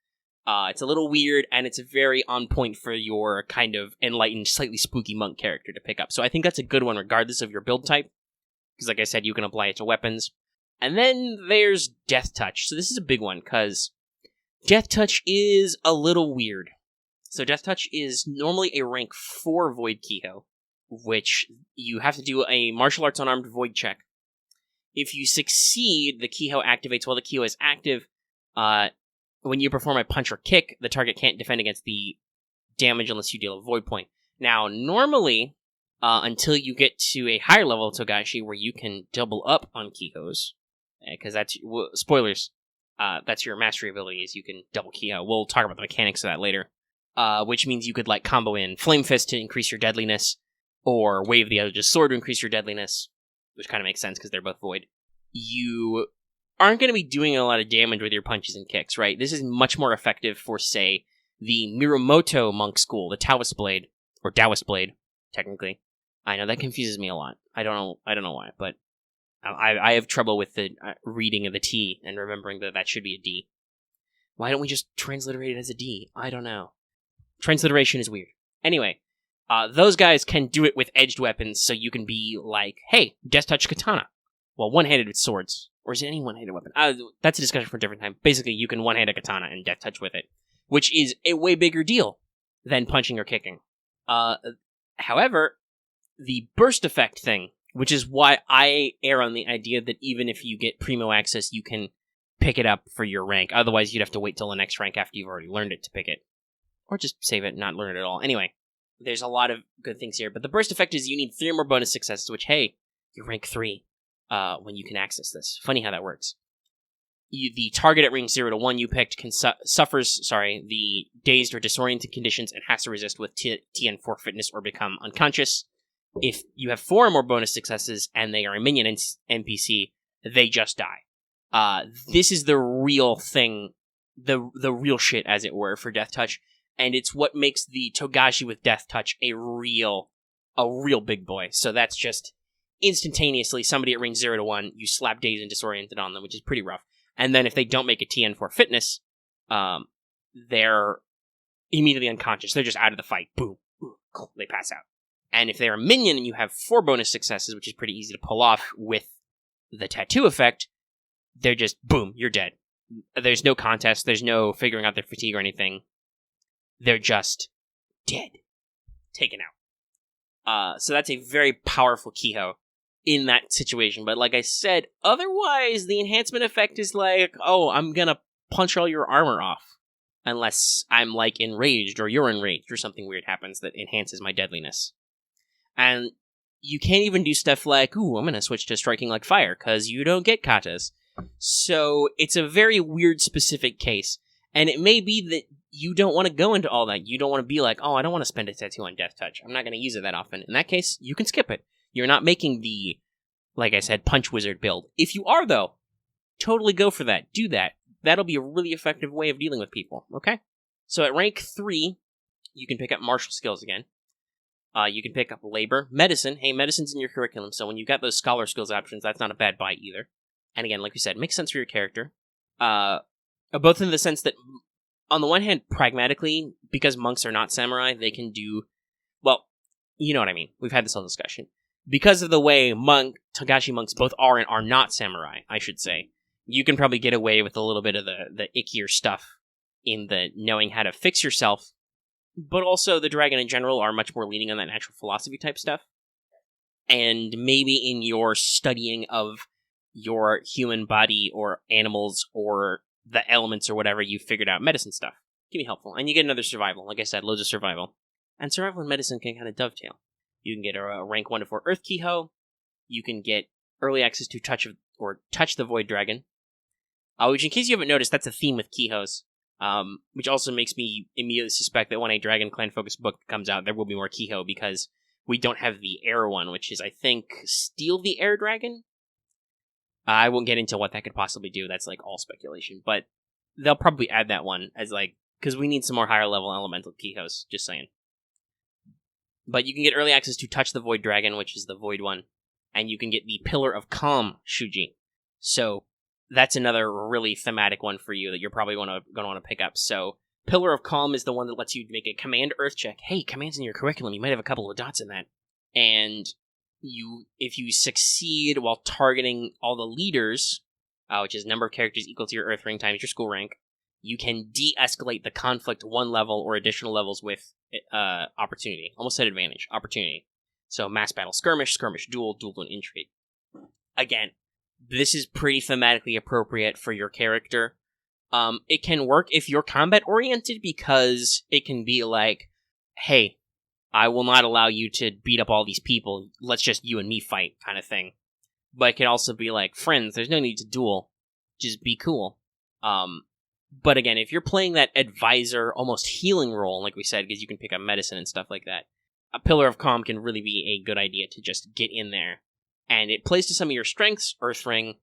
It's a little weird, and it's very on point for your kind of enlightened, slightly spooky monk character to pick up. So I think that's a good one, regardless of your build type, because like I said, you can apply it to weapons. And then there's Death Touch. So this is a big one, because Death Touch is a little weird. So Death Touch is normally a rank 4 Void Kiho, which you have to do a martial arts unarmed Void check. If you succeed, the Kiho activates while the Kiho is active. When you perform a punch or kick, the target can't defend against the damage unless you deal a Void point. Now, normally, until you get to a higher level of Togashi where you can double up on Kihos, because that's, spoilers, that's your mastery ability, is you can double Kiho. We'll talk about the mechanics of that later. Which means you could, like, combo in Flame Fist to increase your deadliness, or Wave the Edge's Sword to increase your deadliness, which kind of makes sense because they're both Void. You aren't going to be doing a lot of damage with your punches and kicks, right? This is much more effective for, say, the Mirumoto monk school, the Taoist Blade, or Taoist Blade, technically. I know, that confuses me a lot. I don't know why, but I have trouble with the reading of the T and remembering that should be a D. Why don't we just transliterate it as a D? I don't know. Transliteration is weird. Anyway, those guys can do it with edged weapons, so you can be like, hey, Death Touch Katana. Well, one-handed with swords. Or is it any one-handed weapon? That's a discussion for a different time. Basically, you can one-hand a katana and Death Touch with it, which is a way bigger deal than punching or kicking. However, the burst effect thing, which is why I err on the idea that even if you get primo access, you can pick it up for your rank. Otherwise, you'd have to wait till the next rank after you've already learned it to pick it. Or just save it and not learn it at all. Anyway, there's a lot of good things here. But the burst effect is you need 3 or more bonus successes, which, hey, you're rank 3 when you can access this. Funny how that works. The target at rank 0 to 1 you picked suffers the dazed or disoriented conditions and has to resist with TN4 fitness or become unconscious. If you have 4 or more bonus successes and they are a minion NPC, they just die. This is the real thing, the real shit, as it were, for Death Touch, and it's what makes the Togashi with Death Touch a real big boy. So that's just instantaneously somebody at range 0 to 1, you slap dazed and disoriented on them, which is pretty rough. And then if they don't make a TN4 fitness, they're immediately unconscious. They're just out of the fight. Boom. They pass out. And if they're a minion and you have 4 bonus successes, which is pretty easy to pull off with the tattoo effect, they're just, boom, you're dead. There's no contest, there's no figuring out their fatigue or anything. They're just dead. Taken out. So that's a very powerful Kiho in that situation. But like I said, otherwise, the enhancement effect is like, oh, I'm gonna punch all your armor off. Unless I'm, like, enraged, or you're enraged, or something weird happens that enhances my deadliness. And you can't even do stuff like, ooh, I'm gonna switch to striking like fire, because you don't get katas. So it's a very weird specific case. And it may be that you don't want to go into all that. You don't want to be like, oh, I don't want to spend a tattoo on Death Touch. I'm not going to use it that often. In that case, you can skip it. You're not making the, like I said, Punch Wizard build. If you are, though, totally go for that. Do that. That'll be a really effective way of dealing with people, okay? So at rank 3, you can pick up martial skills again. You can pick up labor. Medicine. Hey, medicine's in your curriculum, so when you've got those scholar skills options, that's not a bad buy either. And again, like we said, makes sense for your character. Both in the sense that, on the one hand, pragmatically, because monks are not samurai, they can do, well, you know what I mean. We've had this whole discussion. Because of the way Togashi monks both are and are not samurai, I should say, you can probably get away with a little bit of the ickier stuff in the knowing how to fix yourself, but also the dragon in general are much more leaning on that natural philosophy type stuff. And maybe in your studying of your human body or animals or the elements or whatever, you figured out medicine stuff. Can be helpful. And you get another survival. Like I said, loads of survival. And survival and medicine can kind of dovetail. You can get a rank 1 to 4 Earth Kiho. You can get early access to touch the Void Dragon. Which, in case you haven't noticed, that's a theme with Kihos. Which also makes me immediately suspect that when a Dragon Clan focused book comes out, there will be more Kiho, because we don't have the air one, which is, I think, Steal the Air Dragon? I won't get into what that could possibly do. That's, like, all speculation. But they'll probably add that one as, like, because we need some more higher level elemental Kihos, just saying. But you can get early access to Touch the Void Dragon, which is the Void one. And you can get the Pillar of Calm Shuji. So that's another really thematic one for you that you're probably going to want to pick up. So Pillar of Calm is the one that lets you make a Command Earth check. Hey, Command's in your curriculum. You might have a couple of dots in that. And if you succeed while targeting all the leaders, which is number of characters equal to your Earth ring times your school rank, you can de-escalate the conflict 1 level or additional levels with opportunity. Almost said advantage. Opportunity. So mass battle skirmish, skirmish duel, duel to an intrigue. Again, this is pretty thematically appropriate for your character. It can work if you're combat-oriented, because it can be like, hey, I will not allow you to beat up all these people. Let's just you and me fight, kind of thing. But it can also be like, friends, there's no need to duel. Just be cool. But again, if you're playing that advisor, almost healing role, like we said, because you can pick up medicine and stuff like that, a Pillar of Calm can really be a good idea to just get in there. And it plays to some of your strengths, Earth Ring,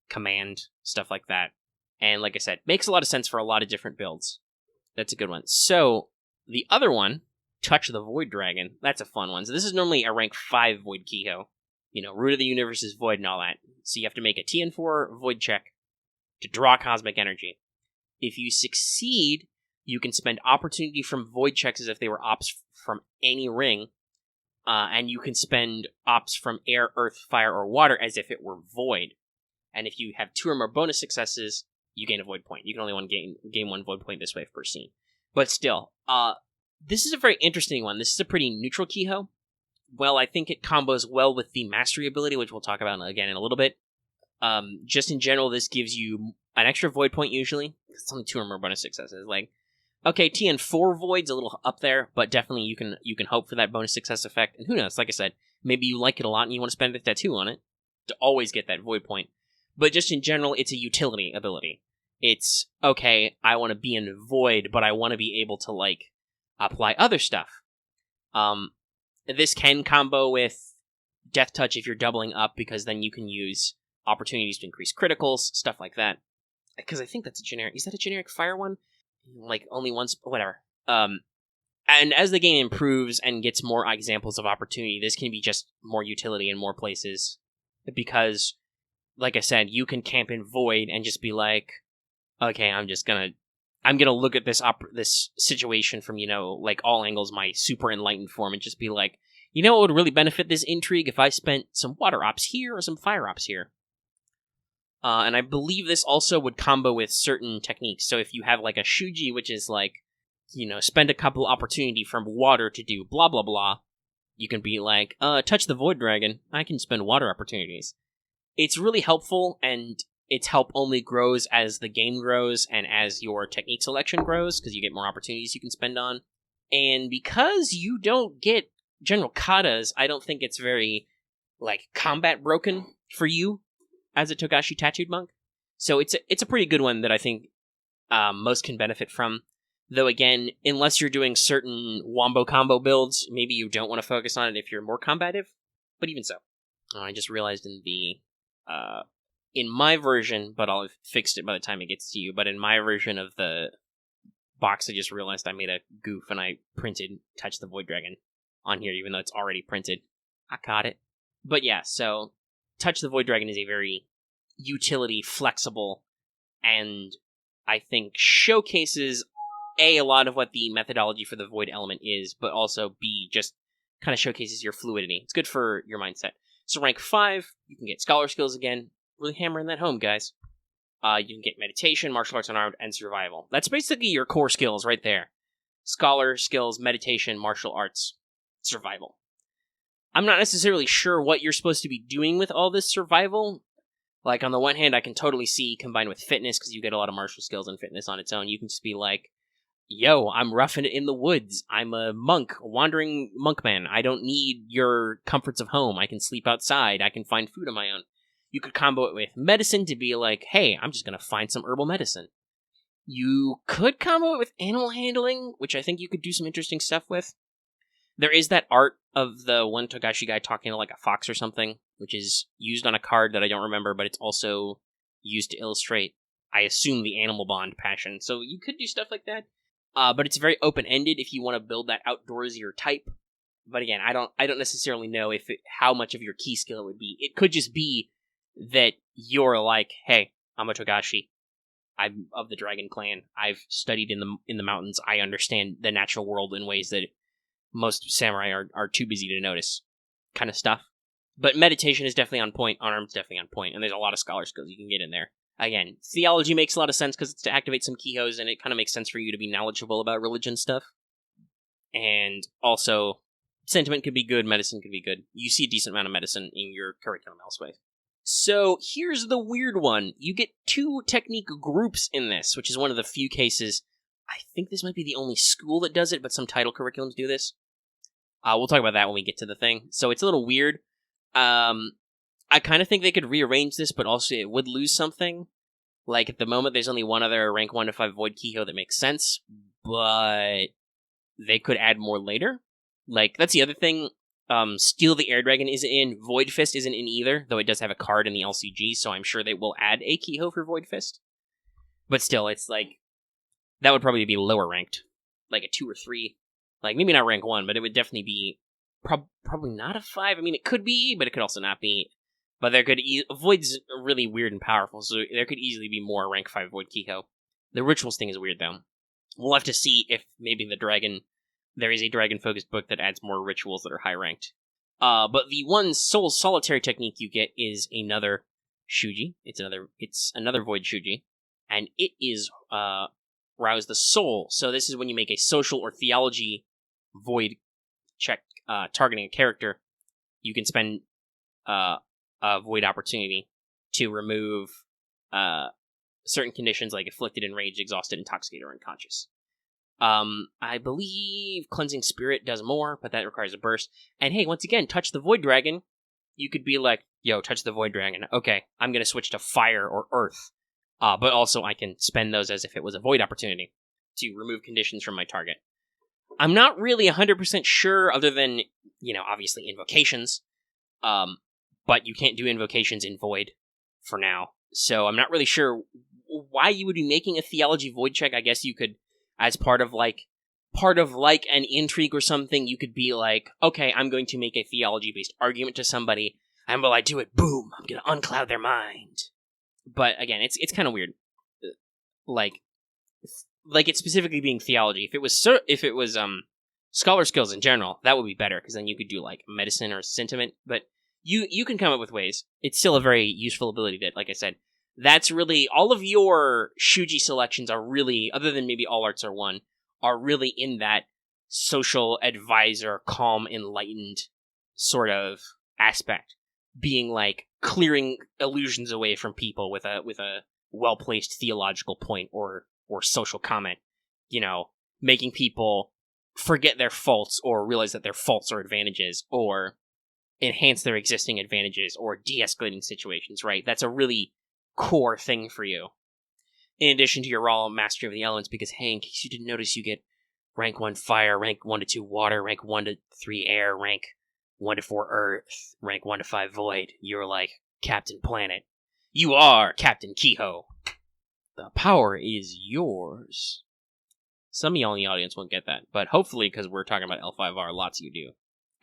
Command, stuff like that. And like I said, makes a lot of sense for a lot of different builds. That's a good one. So, the other one, Touch the Void Dragon, that's a fun one. So this is normally a rank 5 Void Kiho. You know, Root of the Universe is Void and all that. So you have to make a TN4 Void check to draw Cosmic Energy. If you succeed, you can spend opportunity from Void checks as if they were ops from any ring. And you can spend ops from air, earth, fire, or water as if it were void. And if you have 2 or more bonus successes, you gain a void point. You can only gain 1 void point this way per scene. But still, this is a very interesting one. This is a pretty neutral Kiho. Well, I think it combos well with the mastery ability, which we'll talk about again in a little bit. Just in general, this gives you an extra void point usually. It's only 2 or more bonus successes. Like, okay, TN4 Void's a little up there, but definitely you can hope for that bonus success effect. And who knows, like I said, maybe you like it a lot and you want to spend a tattoo on it to always get that void point. But just in general, it's a utility ability. It's, okay, I want to be in void, but I want to be able to, like, apply other stuff. This can combo with Death Touch if you're doubling up, because then you can use opportunities to increase criticals, stuff like that. Because I think that's a generic... Is that a generic fire one? Like, only once... Whatever. And as the game improves and gets more examples of opportunity, this can be just more utility in more places. Because, like I said, you can camp in Void and just be like, okay, I'm gonna look at this situation from, like, all angles, my super enlightened form, and just be like, You know what would really benefit this intrigue if I spent some water ops here or some fire ops here? And I believe this also would combo with certain techniques. So if you have like a Shuji, which is like, spend a couple opportunity from water to do blah blah blah, you can be like, touch the Void Dragon, I can spend water opportunities. It's really helpful, and its help only grows as the game grows and as your technique selection grows, because you get more opportunities you can spend on. And because you don't get general katas, I don't think it's very, combat broken for you as a Togashi tattooed monk. So it's a pretty good one that I think most can benefit from. Though again, unless you're doing certain wombo combo builds, maybe you don't want to focus on it if you're more combative. But even so. I just realized in my version, but I'll have fixed it by the time it gets to you, but in my version of the box, I just realized I made a goof and I printed Touch the Void Dragon on here, even though it's already printed. I caught it. But yeah, so Touch the Void Dragon is a very utility, flexible, and I think showcases A, a lot of what the methodology for the Void element is, but also B, just kind of showcases your fluidity. It's good for your mindset. So rank 5, you can get Scholar skills again. Really hammering that home, guys. You can get Meditation, Martial Arts Unarmed, and Survival. That's basically your core skills right there. Scholar skills, Meditation, Martial Arts, Survival. I'm not necessarily sure what you're supposed to be doing with all this Survival. Like, on the one hand, I can totally see combined with Fitness, because you get a lot of martial skills and Fitness on its own. You can just be like, yo, I'm roughing it in the woods. I'm a monk, a wandering monkman. I don't need your comforts of home. I can sleep outside. I can find food on my own. You could combo it with medicine to be like, hey, I'm just going to find some herbal medicine. You could combo it with animal handling, which I think you could do some interesting stuff with. There is that art of the one Togashi guy talking to like a fox or something, which is used on a card that I don't remember, but it's also used to illustrate, I assume, the animal bond passion. So you could do stuff like that. But it's very open-ended if you want to build that outdoorsier type. But again, I don't necessarily know how much of your key skill it would be. It could just be that you're like, hey, I'm a Togashi. I'm of the Dragon Clan. I've studied in the mountains. I understand the natural world in ways that most samurai are too busy to notice, kind of stuff. But meditation is definitely on point. Unarmed is definitely on point, and there's a lot of scholar skills you can get in there. Again, theology makes a lot of sense because it's to activate some Kihos, and it kind of makes sense for you to be knowledgeable about religion stuff. And also, sentiment could be good, medicine could be good. You see a decent amount of medicine in your curriculum elsewhere. So, here's the weird one. You get 2 technique groups in this, which is one of the few cases. I think this might be the only school that does it, but some title curriculums do this. We'll talk about that when we get to the thing. So, it's a little weird. I kind of think they could rearrange this, but also it would lose something. Like, at the moment, there's only one other rank 1 to 5 Void Kiho that makes sense, but they could add more later. Like, that's the other thing. Steal the Air Dragon isn't in, Void Fist isn't in either, though it does have a card in the LCG, so I'm sure they will add a Kiho for Void Fist. But still, it's like, that would probably be lower ranked. Like a 2 or 3. Like, maybe not rank 1, but it would definitely be probably not a 5. I mean, it could be, but it could also not be. But there could Void's really weird and powerful, so there could easily be more rank 5 Void Kiho. The rituals thing is weird, though. We'll have to see if maybe there is a dragon-focused book that adds more rituals that are high-ranked. But the one soul solitary technique you get is another Shuji. It's another Void Shuji. And it is Rouse the Soul. So this is when you make a social or theology Void check targeting a character. You can spend a Void opportunity to remove certain conditions like afflicted, enraged, exhausted, intoxicated, or unconscious. I believe Cleansing Spirit does more, but that requires a burst. And hey, once again, touch the Void Dragon. You could be like, yo, touch the Void Dragon. Okay, I'm going to switch to Fire or Earth. But also I can spend those as if it was a Void opportunity to remove conditions from my target. I'm not really 100% sure, other than, obviously invocations. But you can't do invocations in Void for now. So I'm not really sure why you would be making a Theology Void check. I guess you could, as part of an intrigue or something, you could be like, okay, I'm going to make a theology-based argument to somebody, and will I do it? Boom! I'm going to uncloud their mind. But again, it's kind of weird. Like it's specifically being theology. If it was scholar skills in general, that would be better, because then you could do, like, medicine or sentiment, but you can come up with ways. It's still a very useful ability that, like I said, that's really, all of your Shuji selections are really, other than maybe All Arts are one, are really in that social advisor, calm, enlightened sort of aspect. Being like clearing illusions away from people with a well-placed theological point or social comment. You know, making people forget their faults or realize that their faults are advantages, or enhance their existing advantages, or de-escalating situations, right? That's a really core thing for you. In addition to your raw mastery of the elements, because, hey, in case you didn't notice, you get rank 1 fire, rank 1 to 2 water, rank 1 to 3 air, rank 1 to 4 earth, rank 1 to 5 void. You're like Captain Planet. You are Captain Kiho. The power is yours. Some of y'all in the audience won't get that, but hopefully, because we're talking about L5R, lots of you do.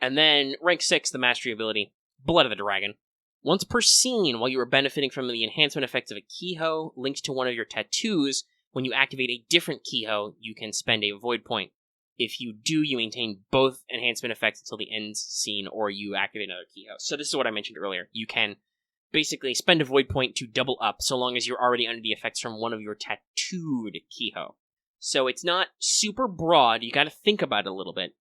And then, rank 6, the mastery ability, Blood of the Dragon. Once per scene, while you are benefiting from the enhancement effects of a Kiho linked to one of your tattoos, when you activate a different Kiho, you can spend a void point. If you do, you maintain both enhancement effects until the end scene, or you activate another Kiho. So this is what I mentioned earlier. You can basically spend a void point to double up, so long as you're already under the effects from one of your tattooed Kiho. So it's not super broad, you gotta think about it a little bit.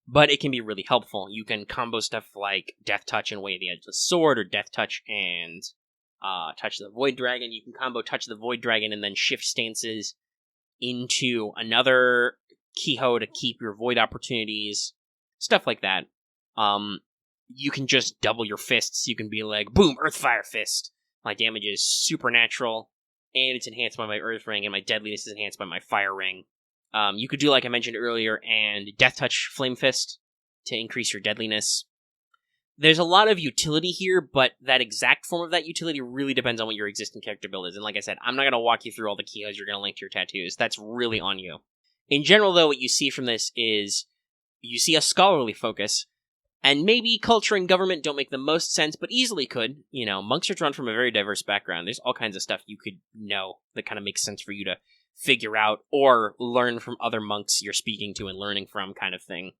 But it can be really helpful. You can combo stuff like Death Touch and Way of the Edgeless Sword, or Death Touch and Touch the Void Dragon. You can combo Touch the Void Dragon and then shift stances into another Kiho to keep your Void opportunities. Stuff like that. You can just double your fists. You can be like, boom, Earth Fire Fist. My damage is supernatural, and it's enhanced by my Earth Ring, and my deadliness is enhanced by my Fire Ring. You could do, like I mentioned earlier, and Death Touch Flame Fist to increase your deadliness. There's a lot of utility here, but that exact form of that utility really depends on what your existing character build is. And like I said, I'm not going to walk you through all the Kihos you're going to link to your tattoos. That's really on you. In general, though, what you see from this is you see a scholarly focus, and maybe culture and government don't make the most sense, but easily could. You know, monks are drawn from a very diverse background. There's all kinds of stuff you could know that kind of makes sense for you to figure out or learn from other monks you're speaking to and learning from, kind of thing.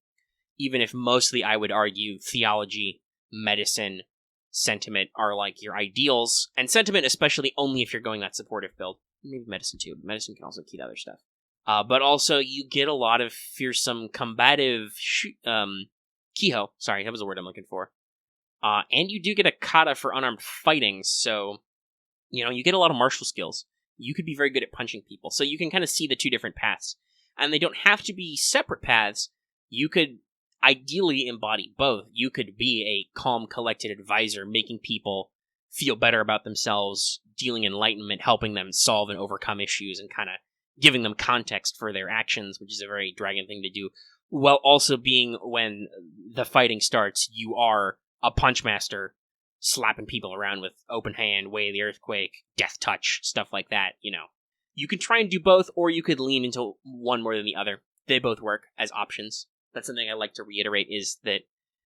Even if mostly, I would argue, theology, medicine, sentiment are like your ideals, and sentiment especially only if you're going that supportive build. Maybe medicine too. Medicine can also key to other stuff. But also, you get a lot of fearsome combative Kiho. Sorry, that was the word I'm looking for. And you do get a kata for unarmed fighting, so, you know, you get a lot of martial skills. You could be very good at punching people, so you can kind of see the two different paths. And they don't have to be separate paths. You could ideally embody both. You could be a calm, collected advisor, making people feel better about themselves, dealing enlightenment, helping them solve and overcome issues, and kind of giving them context for their actions, which is a very dragon thing to do, while also being, when the fighting starts, you are a punch master, slapping people around with open hand, Way of the Earthquake, Death Touch, stuff like that, you know. You can try and do both, or you could lean into one more than the other. They both work as options. That's something I like to reiterate, is that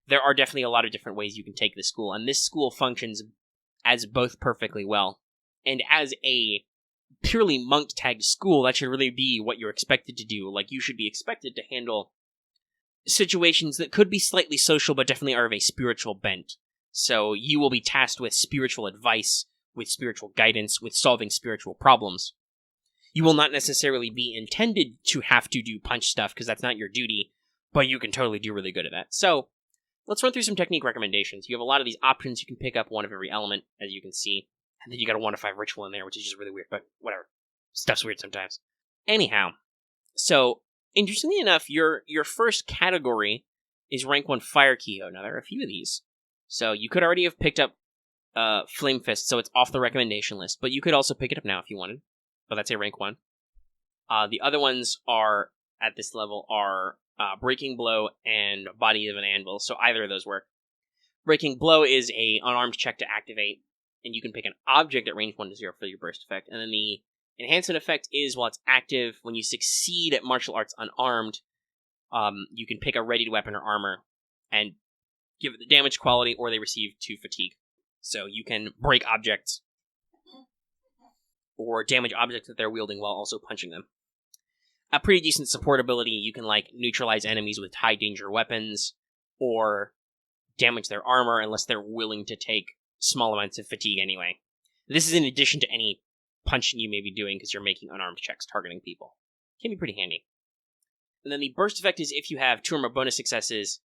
there are definitely a lot of different ways you can take this school, and this school functions as both perfectly well. And as a purely monk-tagged school, that should really be what you're expected to do. Like, you should be expected to handle situations that could be slightly social, but definitely are of a spiritual bent. So you will be tasked with spiritual advice, with spiritual guidance, with solving spiritual problems. You will not necessarily be intended to have to do punch stuff, because that's not your duty, but you can totally do really good at that. So, let's run through some technique recommendations. You have a lot of these options. You can pick up one of every element, as you can see. And then you got a 1 to 5 ritual in there, which is just really weird, but whatever. Stuff's weird sometimes. Anyhow, so, interestingly enough, your first category is rank 1 Fire Kiho. Now, there are a few of these. So, you could already have picked up Flame Fist, so it's off the recommendation list, but you could also pick it up now if you wanted. But that's a rank 1. The other ones are, at this level, are Breaking Blow and Body of an Anvil, so either of those work. Breaking Blow is a unarmed check to activate, and you can pick an object at range 1 to 0 for your burst effect. And then the enhancement effect is, while it's active, when you succeed at martial arts unarmed, you can pick a readied weapon or armor and give it the damage quality, or they receive 2 fatigue. So you can break objects or damage objects that they're wielding while also punching them. a pretty decent support ability. You can, like, neutralize enemies with high danger weapons, or damage their armor unless they're willing to take small amounts of fatigue anyway. This is in addition to any punching you may be doing because you're making unarmed checks targeting people. Can be pretty handy. And then the burst effect is if you have 2 or more bonus successes,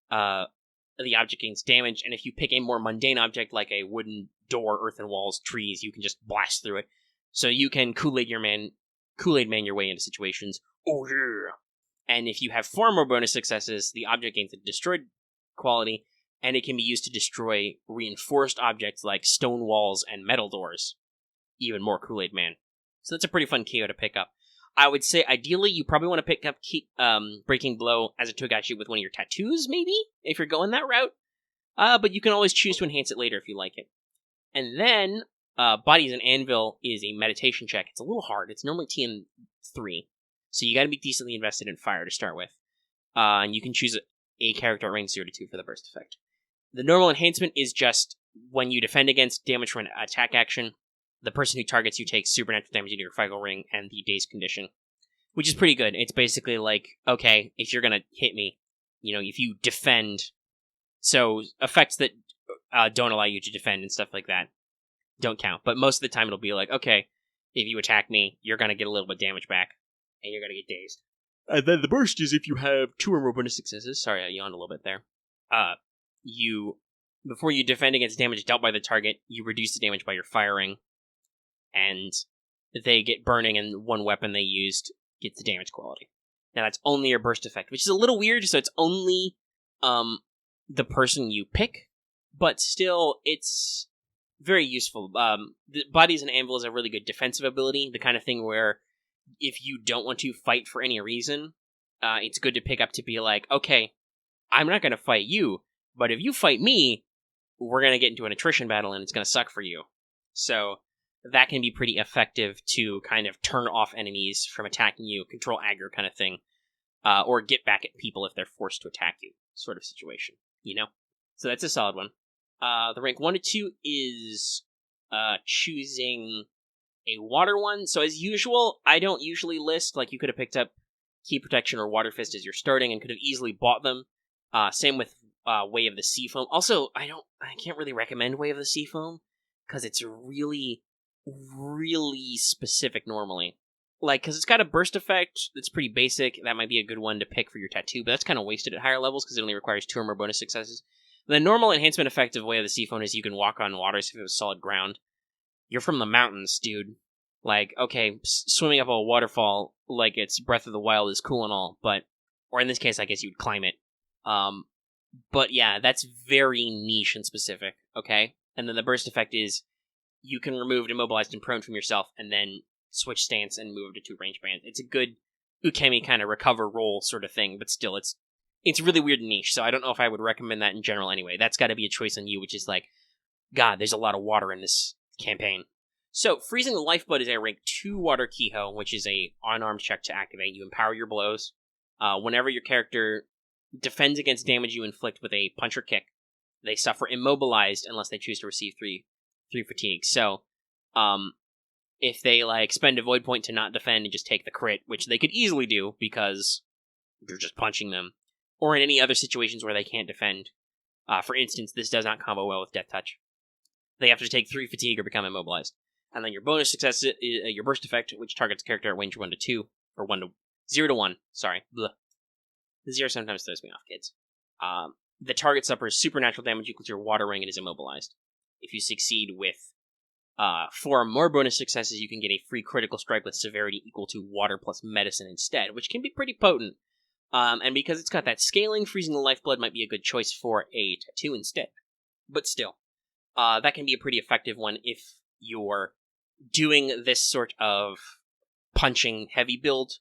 the object gains damage, and if you pick a more mundane object like a wooden door, earthen walls, trees, you can just blast through it. So you can Kool-Aid Man your way into situations. Oh yeah! And if you have 4 more bonus successes, the object gains a destroyed quality, and it can be used to destroy reinforced objects like stone walls and metal doors. Even more Kool-Aid Man. So that's a pretty fun Kiho to pick up. I would say, ideally, you probably want to pick up Breaking Blow as a Togashi with one of your tattoos, maybe, if you're going that route. But you can always choose to enhance it later if you like it. And then, Bodies and Anvil is a meditation check. It's a little hard. It's normally TM3. So you gotta be decently invested in fire to start with. And you can choose a character at range 0 to 2 for the burst effect. The normal enhancement is just when you defend against damage from an attack action, the person who targets you takes supernatural damage into your Feigl Ring and the Dazed condition, which is pretty good. It's basically like, okay, if you're gonna hit me, if you defend, so effects that don't allow you to defend and stuff like that don't count. But most of the time it'll be like, okay, if you attack me, you're gonna get a little bit of damage back, and you're gonna get dazed. And then the burst is if you have 2 or more bonus successes. Sorry, I yawned a little bit there. Before you defend against damage dealt by the target, you reduce the damage by your firing, and they get burning, and one weapon they used gets the damage quality. Now that's only your burst effect, which is a little weird, so it's only the person you pick, but still, it's very useful. The Bodies and Anvil is a really good defensive ability, the kind of thing where if you don't want to fight for any reason, it's good to pick up to be like, okay, I'm not going to fight you, but if you fight me, we're going to get into an attrition battle and it's going to suck for you. So that can be pretty effective to kind of turn off enemies from attacking you, control aggro kind of thing, or get back at people if they're forced to attack you, sort of situation, So that's a solid one. The rank 1 to 2 is choosing a water one. So as usual, I don't usually list, like you could have picked up Key Protection or Water Fist as you're starting and could have easily bought them. Same with Way of the Sea Foam. Also, I can't really recommend Way of the Sea Foam because it's really, really specific normally. Like, because it's got a burst effect that's pretty basic. That might be a good one to pick for your tattoo, but that's kind of wasted at higher levels because it only requires 2 or more bonus successes. The normal enhancement effect of Way of the Sea Foam is you can walk on water if it was solid ground. You're from the mountains, dude. Like, okay, swimming up a waterfall like it's Breath of the Wild is cool and all, but, or in this case, I guess you would climb it. But yeah, that's very niche and specific, okay? And then the burst effect is you can remove immobilized and prone from yourself and then switch stance and move to 2 range bands. It's a good Ukemi kind of recover roll sort of thing, but still, it's really weird and niche, so I don't know if I would recommend that in general anyway. That's got to be a choice on you, which is like, God, there's a lot of water in this campaign. So, Freezing the Lifeblood is a rank 2 water Kiho, which is a unarmed check to activate. You empower your blows. Whenever your character defends against damage you inflict with a punch or kick, they suffer immobilized unless they choose to receive 3 fatigue. So, if they spend a void point to not defend and just take the crit, which they could easily do because you're just punching them, or in any other situations where they can't defend. For instance, this does not combo well with Death Touch. They have to take 3 fatigue or become immobilized. And then your bonus success is your burst effect, which targets a character at range 1 to 2, or 0 to 1, sorry. Blech. The 0 sometimes throws me off, kids. The target suffers supernatural damage equal to your water ring and is immobilized. If you succeed with 4 or more bonus successes, you can get a free critical strike with severity equal to water plus medicine instead, which can be pretty potent. And because it's got that scaling, Freezing the Lifeblood might be a good choice for a tattoo instead. But still, that can be a pretty effective one if you're doing this sort of punching heavy build,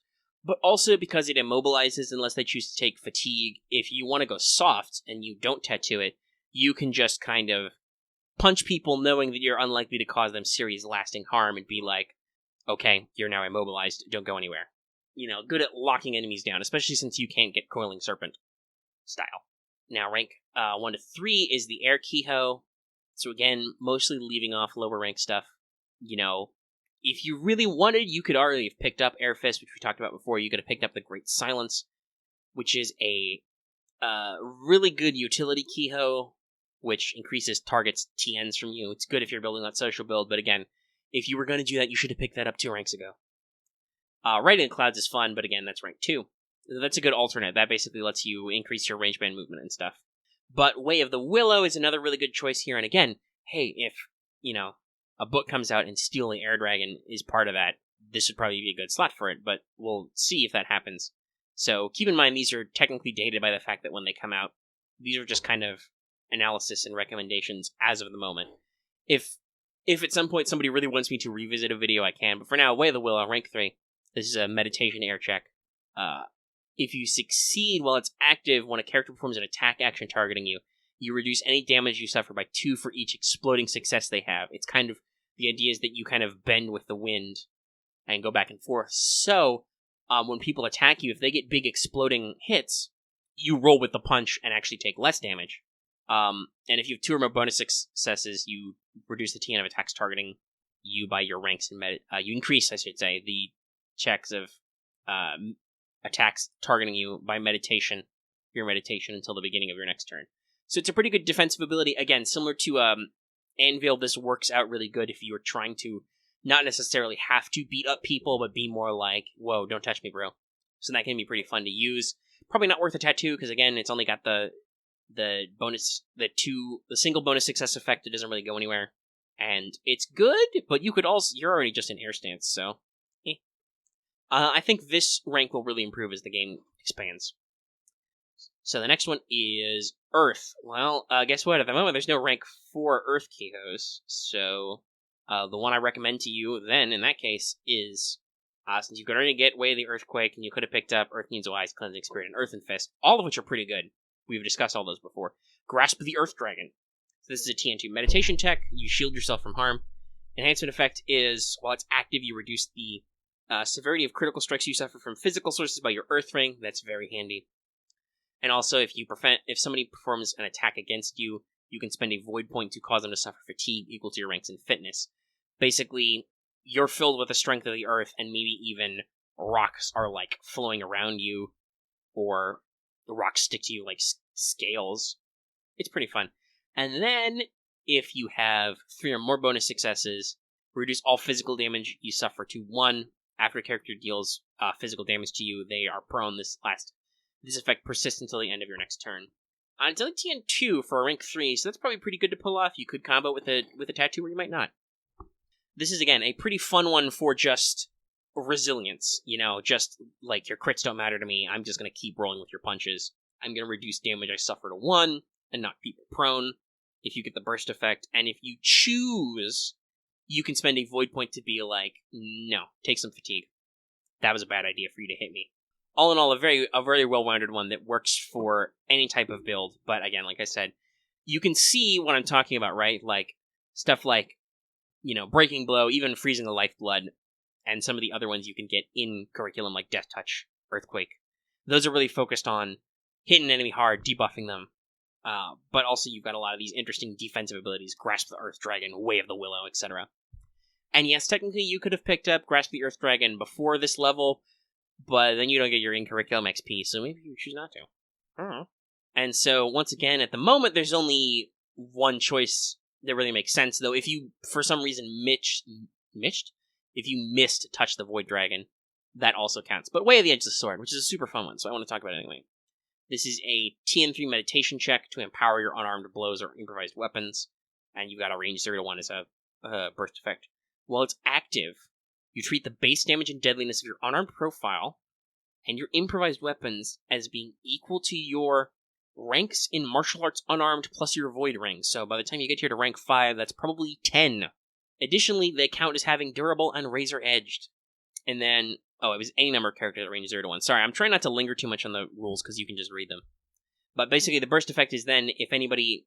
but also because it immobilizes unless they choose to take fatigue. If you want to go soft and you don't tattoo it, you can just kind of punch people knowing that you're unlikely to cause them serious lasting harm and be like, okay, you're now immobilized, don't go anywhere. Good at locking enemies down, especially since you can't get Coiling Serpent style. Now, rank 1 to 3 is the Air Kiho. So again, mostly leaving off lower rank stuff. If you really wanted, you could already have picked up Air Fist, which we talked about before. You could have picked up the Great Silence, which is a really good utility Kiho, which increases targets TNs from you. It's good if you're building that social build, but again, if you were going to do that, you should have picked that up 2 ranks ago. Riding the Clouds is fun, but again, that's rank 2. That's a good alternate. That basically lets you increase your range band movement and stuff. But Way of the Willow is another really good choice here, and again, hey, if, a book comes out and Steel the Air Dragon is part of that, this would probably be a good slot for it, but we'll see if that happens. So keep in mind, these are technically dated by the fact that when they come out, these are just kind of analysis and recommendations as of the moment. If at some point somebody really wants me to revisit a video, I can, but for now, Way of the Willow, rank 3. This is a meditation air check. If you succeed while it's active, when a character performs an attack action targeting you, you reduce any damage you suffer by 2 for each exploding success they have. It's kind of, the idea is that you kind of bend with the wind and go back and forth. So, when people attack you, if they get big exploding hits, you roll with the punch and actually take less damage. And if you have 2 or more bonus successes, you reduce the TN of attacks targeting you by your ranks and you increase, I should say, the checks of attacks targeting you by your meditation until the beginning of your next turn. So it's a pretty good defensive ability. Again, similar to Anvil, this works out really good if you are trying to not necessarily have to beat up people, but be more like, whoa, don't touch me, bro. So that can be pretty fun to use. Probably not worth a tattoo, because again, it's only got the bonus, the single bonus success effect. It doesn't really go anywhere. And it's good, but you're already just in air stance, so I think this rank will really improve as the game expands. So the next one is Earth. Well, guess what? At the moment, there's no rank 4 Earth Kihos. So the one I recommend to you then, in that case, is, since you could already get Way of the Earthquake, and you could have picked up Earth Needs Wise, Cleansing Spirit, and Earthen Fist, all of which are pretty good. We've discussed all those before. Grasp the Earth Dragon. So this is a TN2 meditation tech. You shield yourself from harm. Enhancement effect is, while it's active, you reduce the severity of critical strikes you suffer from physical sources by your Earth Ring. That's very handy. And also, if somebody performs an attack against you, you can spend a void point to cause them to suffer fatigue equal to your ranks in fitness. Basically, you're filled with the strength of the earth, and maybe even rocks are like flowing around you, or the rocks stick to you like scales. It's pretty fun. And then, if you have 3 or more bonus successes, reduce all physical damage you suffer to 1. After a character deals physical damage to you, they are prone. This effect persists until the end of your next turn. It's only TN2 for a rank 3, so that's probably pretty good to pull off. You could combo with a tattoo, or you might not. This is, again, a pretty fun one for just resilience. Just like your crits don't matter to me, I'm just going to keep rolling with your punches. I'm going to reduce damage I suffer to 1 and knock people prone if you get the burst effect. And if you choose, you can spend a void point to be like, no, take some fatigue. That was a bad idea for you to hit me. All in all, a very well-rounded one that works for any type of build. But again, like I said, you can see what I'm talking about, right? Like, stuff like, Breaking Blow, even Freezing the Lifeblood, and some of the other ones you can get in curriculum, like Death Touch, Earthquake. Those are really focused on hitting an enemy hard, debuffing them. But also you've got a lot of these interesting defensive abilities, Grasp the Earth Dragon, Way of the Willow, etc. And yes, technically you could have picked up Grasp the Earth Dragon before this level, but then you don't get your in-curriculum XP, so maybe you choose not to. I don't know. And so, once again, at the moment, there's only one choice that really makes sense, though if you, for some reason, if you missed Touch the Void Dragon, that also counts. But Way of the Edge of the Sword, which is a super fun one, so I want to talk about it anyway. This is a TN3 meditation check to empower your unarmed blows or improvised weapons, and you've got a range 0 to 1 as a burst effect. While it's active, you treat the base damage and deadliness of your unarmed profile and your improvised weapons as being equal to your ranks in martial arts unarmed plus your void ring. So by the time you get here to rank 5, that's probably 10. Additionally, they count as having durable and razor edged. And then, it was any number of characters at range 0 to 1. Sorry, I'm trying not to linger too much on the rules because you can just read them. But basically, the burst effect is then, if you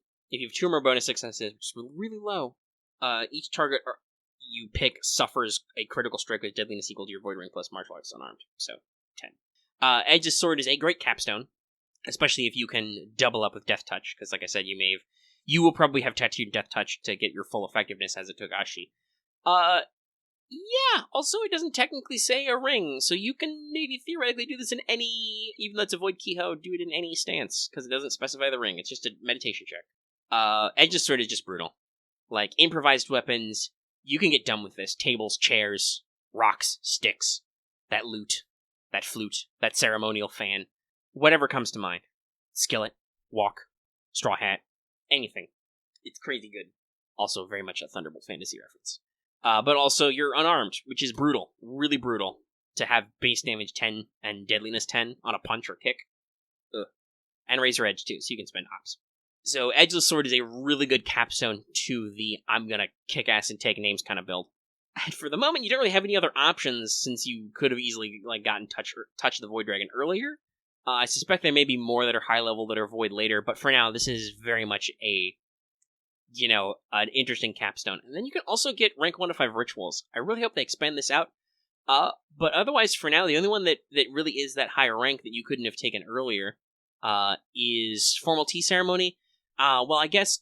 have 2 or more bonus successes, which is really low, each target you pick suffers a critical strike with deadliness equal to your void ring plus martial arts unarmed. So, 10. Edge's Sword is a great capstone, especially if you can double up with Death Touch, because like I said, you will probably have tattooed Death Touch to get your full effectiveness as a Togashi. Yeah, also it doesn't technically say a ring, so you can maybe theoretically do this in any, even though it's avoid Kiho, do it in any stance, because it doesn't specify the ring, it's just a meditation check. Edge's Sword is just brutal. Like, improvised weapons, you can get done with this. Tables, chairs, rocks, sticks, that lute, that flute, that ceremonial fan, whatever comes to mind. Skillet, walk, straw hat, anything. It's crazy good. Also very much a Thunderbolt Fantasy reference. But also, you're unarmed, which is brutal. Really brutal. To have base damage 10 and deadliness 10 on a punch or kick. Ugh. And Razor Edge, too, so you can spend ops. So, Edgeless Sword is a really good capstone to the I'm gonna kick ass and take names kind of build. And for the moment, you don't really have any other options, since you could have easily gotten touch the Void Dragon earlier. I suspect there may be more that are high level that are Void later, but for now, this is very much an interesting capstone. And then you can also get rank 1 to 5 rituals. I really hope they expand this out. But otherwise, for now, the only one that really is that higher rank that you couldn't have taken earlier is Formal Tea Ceremony. Well, I guess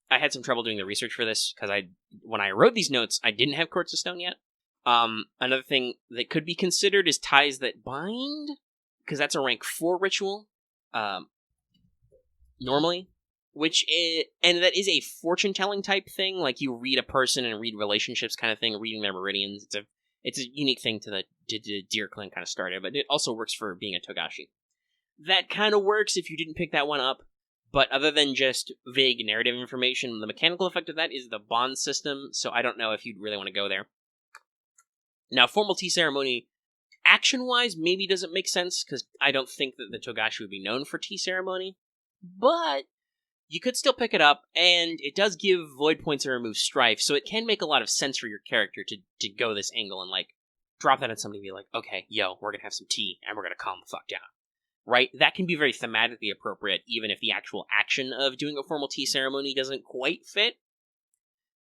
I had some trouble doing the research for this, because when I wrote these notes, I didn't have Quartz of Stone yet. Another thing that could be considered is Ties That Bind, because that's a rank 4 ritual, normally. And that is a fortune-telling type thing, like you read a person and read relationships kind of thing, reading their meridians. It's a unique thing to the Deer Clan kind of started, but it also works for being a Togashi. That kind of works if you didn't pick that one up, but other than just vague narrative information, the mechanical effect of that is the bond system, so I don't know if you'd really want to go there. Now, Formal Tea Ceremony, action-wise, maybe doesn't make sense, because I don't think that the Togashi would be known for Tea Ceremony, but you could still pick it up, and it does give void points and remove strife, so it can make a lot of sense for your character to go this angle and, drop that on somebody and be like, okay, yo, we're gonna have some tea, and we're gonna calm the fuck down. Right? That can be very thematically appropriate, even if the actual action of doing a formal tea ceremony doesn't quite fit.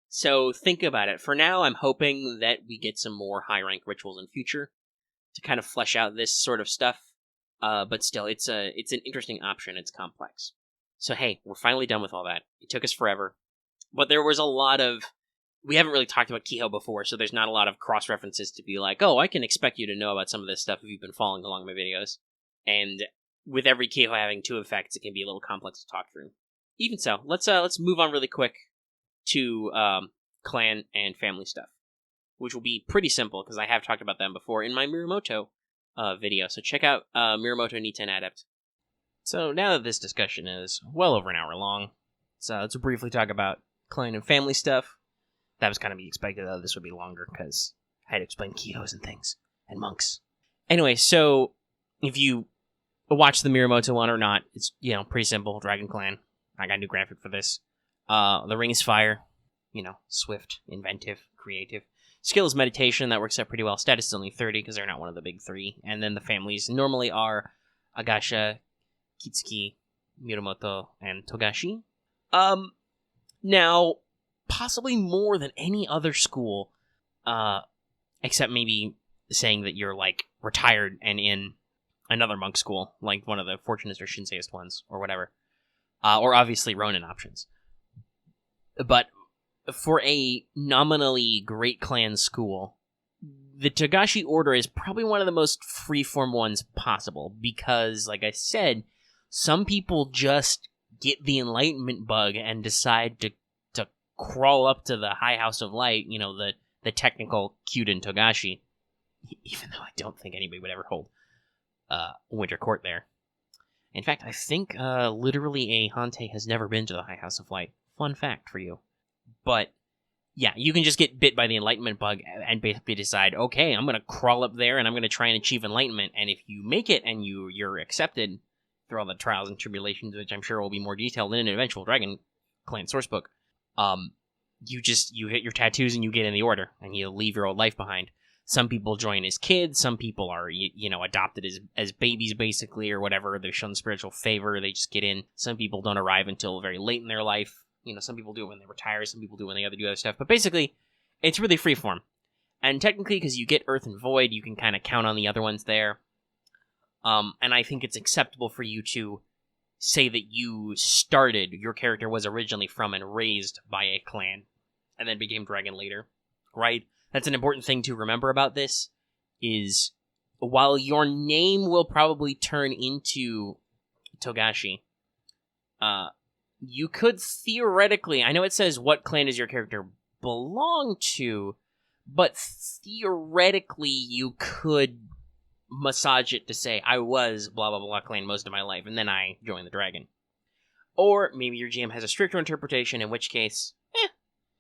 So think about it. For now, I'm hoping that we get some more high-rank rituals in future to kind of flesh out this sort of stuff. But still, it's an interesting option. It's complex. So hey, we're finally done with all that. It took us forever. But there was a lot of... We haven't really talked about Kiho before, so there's not a lot of cross-references to be like, oh, I can expect you to know about some of this stuff if you've been following along my videos. And with every Kiho having 2 effects, it can be a little complex to talk through. Even so, let's move on really quick to clan and family stuff, which will be pretty simple, because I have talked about them before in my Mirumoto video, so check out Mirumoto Niten Adept. So now that this discussion is well over an hour long, so let's briefly talk about clan and family stuff. That was kind of be expected, though this would be longer, because I had to explain Kihos and things, and monks. Anyway, so if you watch the Mirumoto one or not, it's, pretty simple. Dragon Clan. I got a new graphic for this. The ring is fire. Swift, inventive, creative. Skill is meditation. That works out pretty well. Status is only 30, because they're not one of the big 3. And then the families normally are Agasha, Kitsuki, Mirumoto, and Togashi. Now, possibly more than any other school, except maybe saying that you're, retired and in another monk school, like one of the Fortunist or Shinseist ones, or whatever. Or obviously Ronin options. But for a nominally great clan school, the Togashi Order is probably one of the most freeform ones possible, because, like I said, some people just get the enlightenment bug and decide to crawl up to the High House of Light, the technical Kyuden Togashi, even though I don't think anybody would ever hold Winter Court there. In fact, I think literally a Hante has never been to the High House of Light. Fun fact for you. But, yeah, you can just get bit by the enlightenment bug and basically decide, okay, I'm going to crawl up there and I'm going to try and achieve enlightenment, and if you make it and you're accepted through all the trials and tribulations, which I'm sure will be more detailed in an eventual Dragon Clan sourcebook, you hit your tattoos and you get in the order, and you leave your old life behind. Some people join as kids, some people are, adopted as babies, basically, or whatever. They're shown spiritual favor, they just get in. Some people don't arrive until very late in their life. Some people do it when they retire, some people do it when they do other stuff. But basically, it's really freeform. And technically, because you get Earth and Void, you can kind of count on the other ones there. And I think it's acceptable for you to say that your character was originally from and raised by a clan, and then became dragon later, right? That's an important thing to remember about this, is while your name will probably turn into Togashi, you could theoretically, I know it says what clan does your character belong to, but theoretically you could massage it to say, I was blah blah blah clan most of my life, and then I joined the dragon. Or maybe your GM has a stricter interpretation, in which case,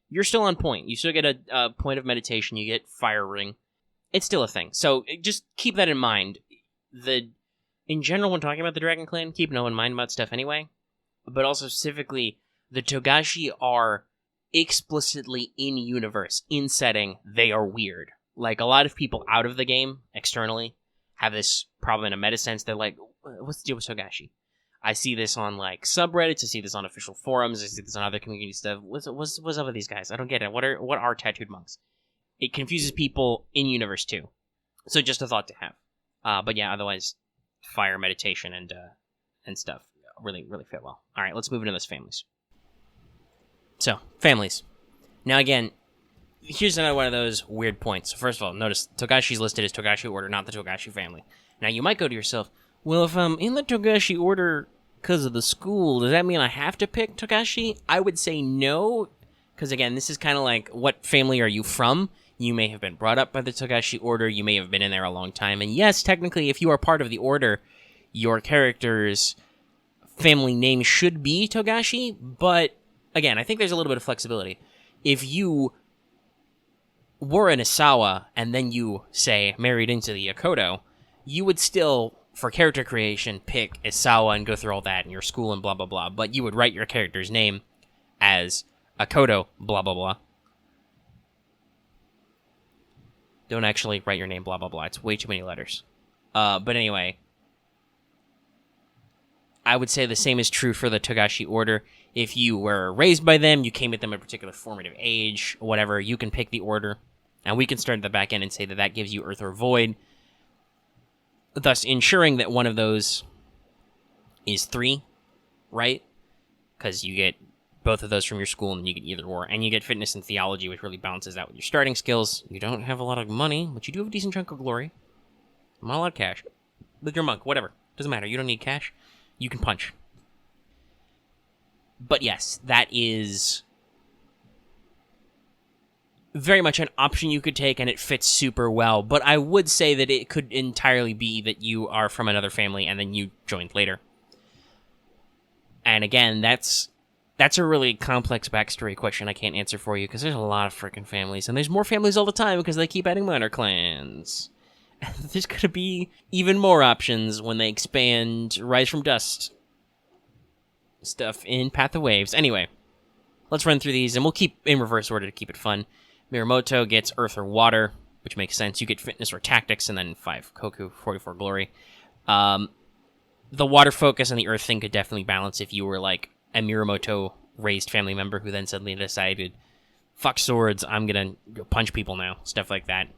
you're still on point. You still get a point of meditation, you get fire ring. It's still a thing. So just keep that in mind. In general, when talking about the Dragon Clan, keep no in mind about stuff anyway. But also specifically, the Togashi are explicitly in-universe, in setting, they are weird. Like, a lot of people out of the game, externally, have this problem in a meta sense. They're like, what's the deal with Togashi? I see this on, like, subreddits, I see this on official forums, I see this on other community stuff. What's up with these guys? I don't get it. What are tattooed monks? It confuses people in-universe, too. So just a thought to have. But yeah, otherwise, fire, meditation, and stuff really, really fit well. Alright, let's move into those families. So, families. Now again, here's another one of those weird points. First of all, notice Togashi's listed as Togashi Order, not the Togashi family. Now you might go to yourself, well, if I'm in the Togashi Order because of the school, does that mean I have to pick Togashi? I would say no, because again, this is kind of like, what family are you from? You may have been brought up by the Togashi Order, you may have been in there a long time, and yes, technically, if you are part of the Order, your character's family name should be Togashi, but again, I think there's a little bit of flexibility. If you were an Isawa, and then you, say, married into the Yakoto, you would still, for character creation, pick Isawa and go through all that in your school and blah blah blah, but you would write your character's name as Akoto blah blah blah. Don't actually write your name blah blah blah, it's way too many letters. But anyway, I would say the same is true for the Togashi Order. If you were raised by them, you came at them at a particular formative age, whatever, you can pick the order. And we can start at the back end and say that that gives you Earth or Void, thus ensuring that one of those is 3, right? Because you get both of those from your school, and you get either or. And you get Fitness and Theology, which really balances out with your starting skills. You don't have a lot of money, but you do have a decent chunk of glory. Not a lot of cash. But you're a monk, whatever. Doesn't matter, you don't need cash. You can punch. But yes, that is very much an option you could take, and it fits super well. But I would say that it could entirely be that you are from another family and then you joined later. And again, that's a really complex backstory question I can't answer for you, because there's a lot of freaking families, and there's more families all the time because they keep adding minor clans. There's going to be even more options when they expand Rise from Dust stuff in Path of Waves. Anyway, let's run through these, and we'll keep in reverse order to keep it fun. Mirumoto gets Earth or Water, which makes sense. You get Fitness or Tactics, and then 5 Koku, 44 Glory. The Water focus and the Earth thing could definitely balance if you were like a Mirumoto-raised family member who then suddenly decided, fuck swords, I'm gonna go punch people now. Stuff like that.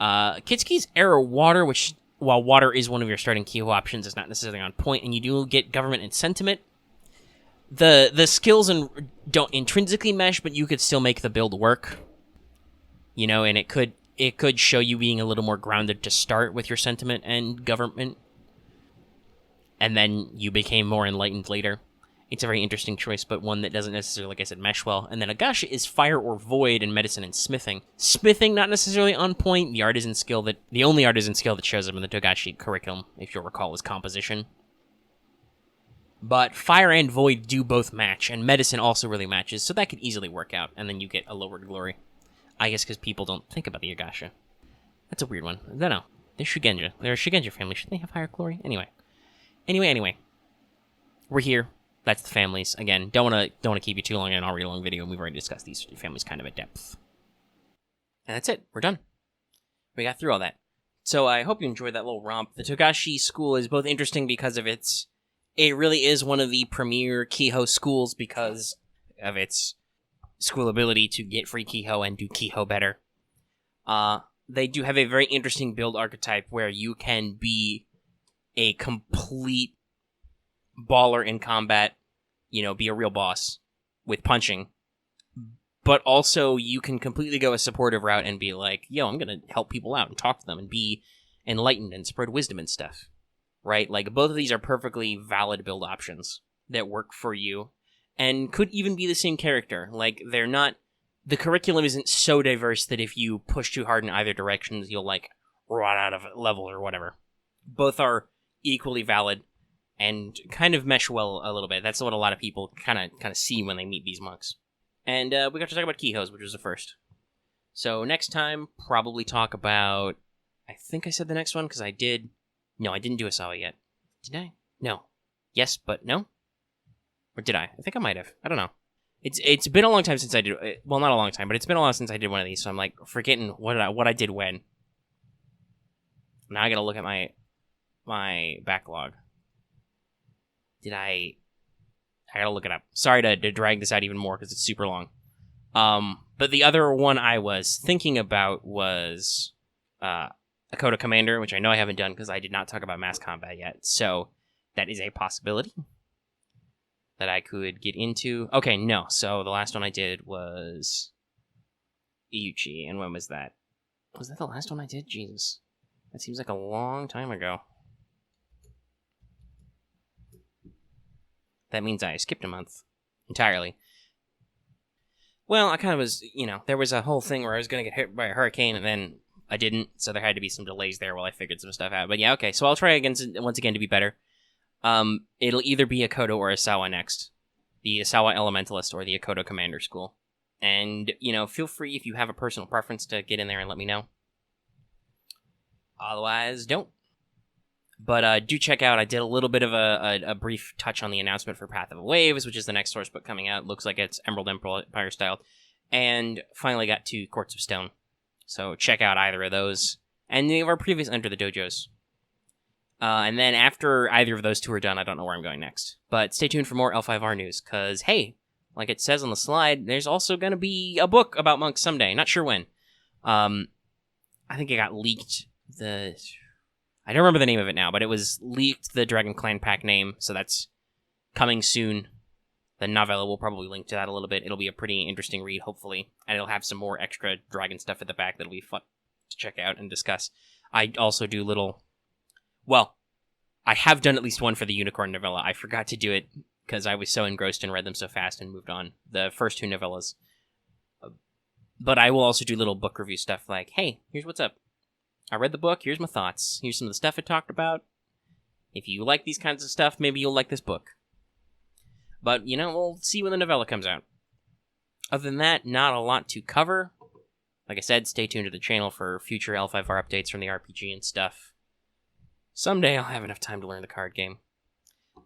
Kitsuki's Air or Water, which, while Water is one of your starting Kiho options, is not necessarily on point, and you do get Government and Sentiment. The skills don't intrinsically mesh, but you could still make the build work. You know, and it could show you being a little more grounded to start with your Sentiment and Government, and then you became more enlightened later. It's a very interesting choice, but one that doesn't necessarily, like I said, mesh well. And then Agasha is Fire or Void in Medicine and Smithing. Smithing, not necessarily on point. The only artisan skill that shows up in the Togashi curriculum, if you'll recall, is Composition. But Fire and Void do both match, and Medicine also really matches, so that could easily work out, and then you get a lowered glory. I guess because people don't think about the Agasha. That's a weird one. I don't know. They're Shugenja. They're a Shugenja family. Should they have higher glory? Anyway. We're here. That's the families. Again, don't want to keep you too long in an already long video, and we've already discussed these families kind of at depth. And that's it. We're done. We got through all that. So I hope you enjoyed that little romp. The Togashi school is both interesting because of it really is one of the premier Kiho schools because of its school ability to get free Kiho and do Kiho better. They do have a very interesting build archetype where you can be a complete baller in combat, be a real boss with punching, but also you can completely go a supportive route and be like, yo, I'm going to help people out and talk to them and be enlightened and spread wisdom and stuff, right? Like, both of these are perfectly valid build options that work for you and could even be the same character. Like, they're not... The curriculum isn't so diverse that if you push too hard in either direction, you'll, like, rot out of level or whatever. Both are equally valid and kind of mesh well a little bit. That's what a lot of people kind of see when they meet these monks. And we got to talk about Kihos, which was the first. So next time, probably talk about... I think I said the next one, because I did... No, I didn't do Asawa yet. Did I? No. Yes, but no? Or did I? I think I might have. I don't know. It's been a long time since I did... Well, not a long time, but it's been a while since I did one of these, so I'm, like, forgetting what I did when. Now I gotta look at my backlog. I gotta look it up. Sorry to drag this out even more, because it's super long. But the other one I was thinking about was Akodo Commander, which I know I haven't done, because I did not talk about mass combat yet. So, that is a possibility that I could get into. Okay, no. So, the last one I did was Iuchi, and when was that? Was that the last one I did? Jesus. That seems like a long time ago. That means I skipped a month entirely. Well, I kind of was, there was a whole thing where I was going to get hit by a hurricane, and then I didn't, so there had to be some delays there while I figured some stuff out. But yeah, okay, so I'll try once again to be better. It'll either be Akodo or Asawa next. The Asawa Elementalist or the Akodo Commander School. And, feel free if you have a personal preference to get in there and let me know. Otherwise, don't. But do check out, I did a little bit of a brief touch on the announcement for Path of Waves, which is the next source book coming out. Looks like it's Emerald Empire styled. And finally got to Courts of Stone. So check out either of those. And any of our previous Enter the Dojos. And then after either of those two are done, I don't know where I'm going next. But stay tuned for more L5R news, because, hey, like it says on the slide, there's also going to be a book about monks someday. Not sure when. I think it got leaked. I don't remember the name of it now, but it was leaked, the Dragon Clan pack name, so that's coming soon. The novella will probably link to that a little bit. It'll be a pretty interesting read, hopefully, and it'll have some more extra dragon stuff at the back that'll be fun to check out and discuss. I also do Well, I have done at least one for the Unicorn novella. I forgot to do it because I was so engrossed and read them so fast and moved on. The first two novellas. But I will also do little book review stuff like, hey, here's what's up. I read the book, here's my thoughts. Here's some of the stuff it talked about. If you like these kinds of stuff, maybe you'll like this book. But, we'll see when the novella comes out. Other than that, not a lot to cover. Like I said, stay tuned to the channel for future L5R updates from the RPG and stuff. Someday I'll have enough time to learn the card game.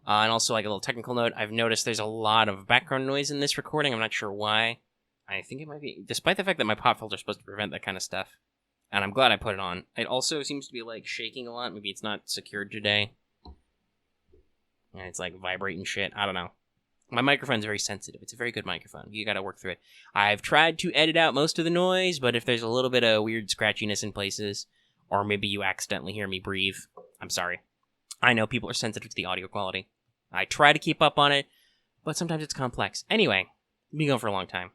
And also, like a little technical note, I've noticed there's a lot of background noise in this recording. I'm not sure why. I think it might be, despite the fact that my pop filter is supposed to prevent that kind of stuff. And I'm glad I put it on. It also seems to be, shaking a lot. Maybe it's not secured today. And it's, vibrating shit. I don't know. My microphone's very sensitive. It's a very good microphone. You gotta work through it. I've tried to edit out most of the noise, but if there's a little bit of weird scratchiness in places, or maybe you accidentally hear me breathe, I'm sorry. I know people are sensitive to the audio quality. I try to keep up on it, but sometimes it's complex. Anyway, we've been going for a long time.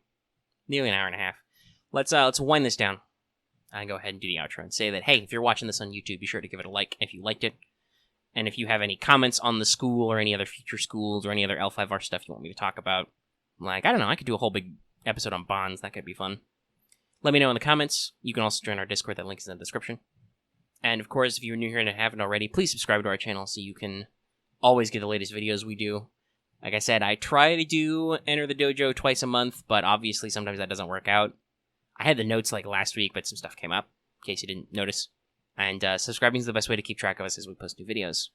Nearly an hour and a half. Let's wind this down. I go ahead and do the outro and say that, hey, if you're watching this on YouTube, be sure to give it a like if you liked it. And if you have any comments on the school or any other future schools or any other L5R stuff you want me to talk about, I don't know, I could do a whole big episode on bonds. That could be fun. Let me know in the comments. You can also join our Discord. That link is in the description. And, of course, if you're new here and haven't already, please subscribe to our channel so you can always get the latest videos we do. Like I said, I try to do Enter the Dojo twice a month, but obviously sometimes that doesn't work out. I had the notes last week, but some stuff came up, in case you didn't notice. And subscribing is the best way to keep track of us as we post new videos.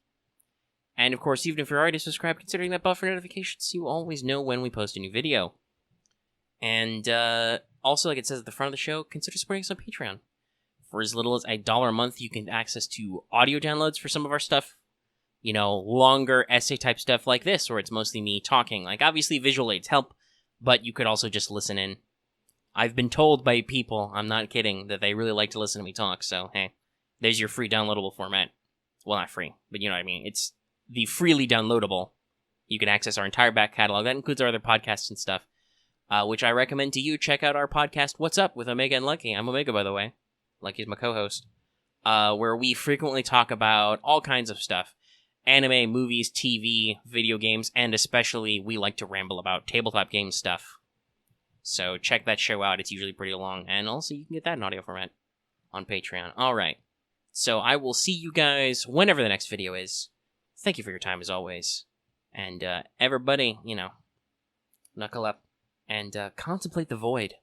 And of course, even if you're already subscribed, considering that bell for notifications, so you always know when we post a new video. And also, like it says at the front of the show, consider supporting us on Patreon. For as little as $1 a month, you can access to audio downloads for some of our stuff. Longer essay-type stuff like this, where it's mostly me talking. Obviously, visual aids help, but you could also just listen in. I've been told by people, I'm not kidding, that they really like to listen to me talk, so hey, there's your free downloadable format. Well, not free, but you know what I mean. It's the freely downloadable. You can access our entire back catalog. That includes our other podcasts and stuff. which I recommend to you. Check out our podcast, What's Up with Omega and Lucky. I'm Omega, by the way. Lucky's my co-host. Where we frequently talk about all kinds of stuff. Anime, movies, TV, video games, and especially we like to ramble about tabletop game stuff. So check that show out. It's usually pretty long. And also you can get that in audio format on Patreon. Alright. So I will see you guys whenever the next video is. Thank you for your time as always. And everybody, knuckle up and contemplate the void.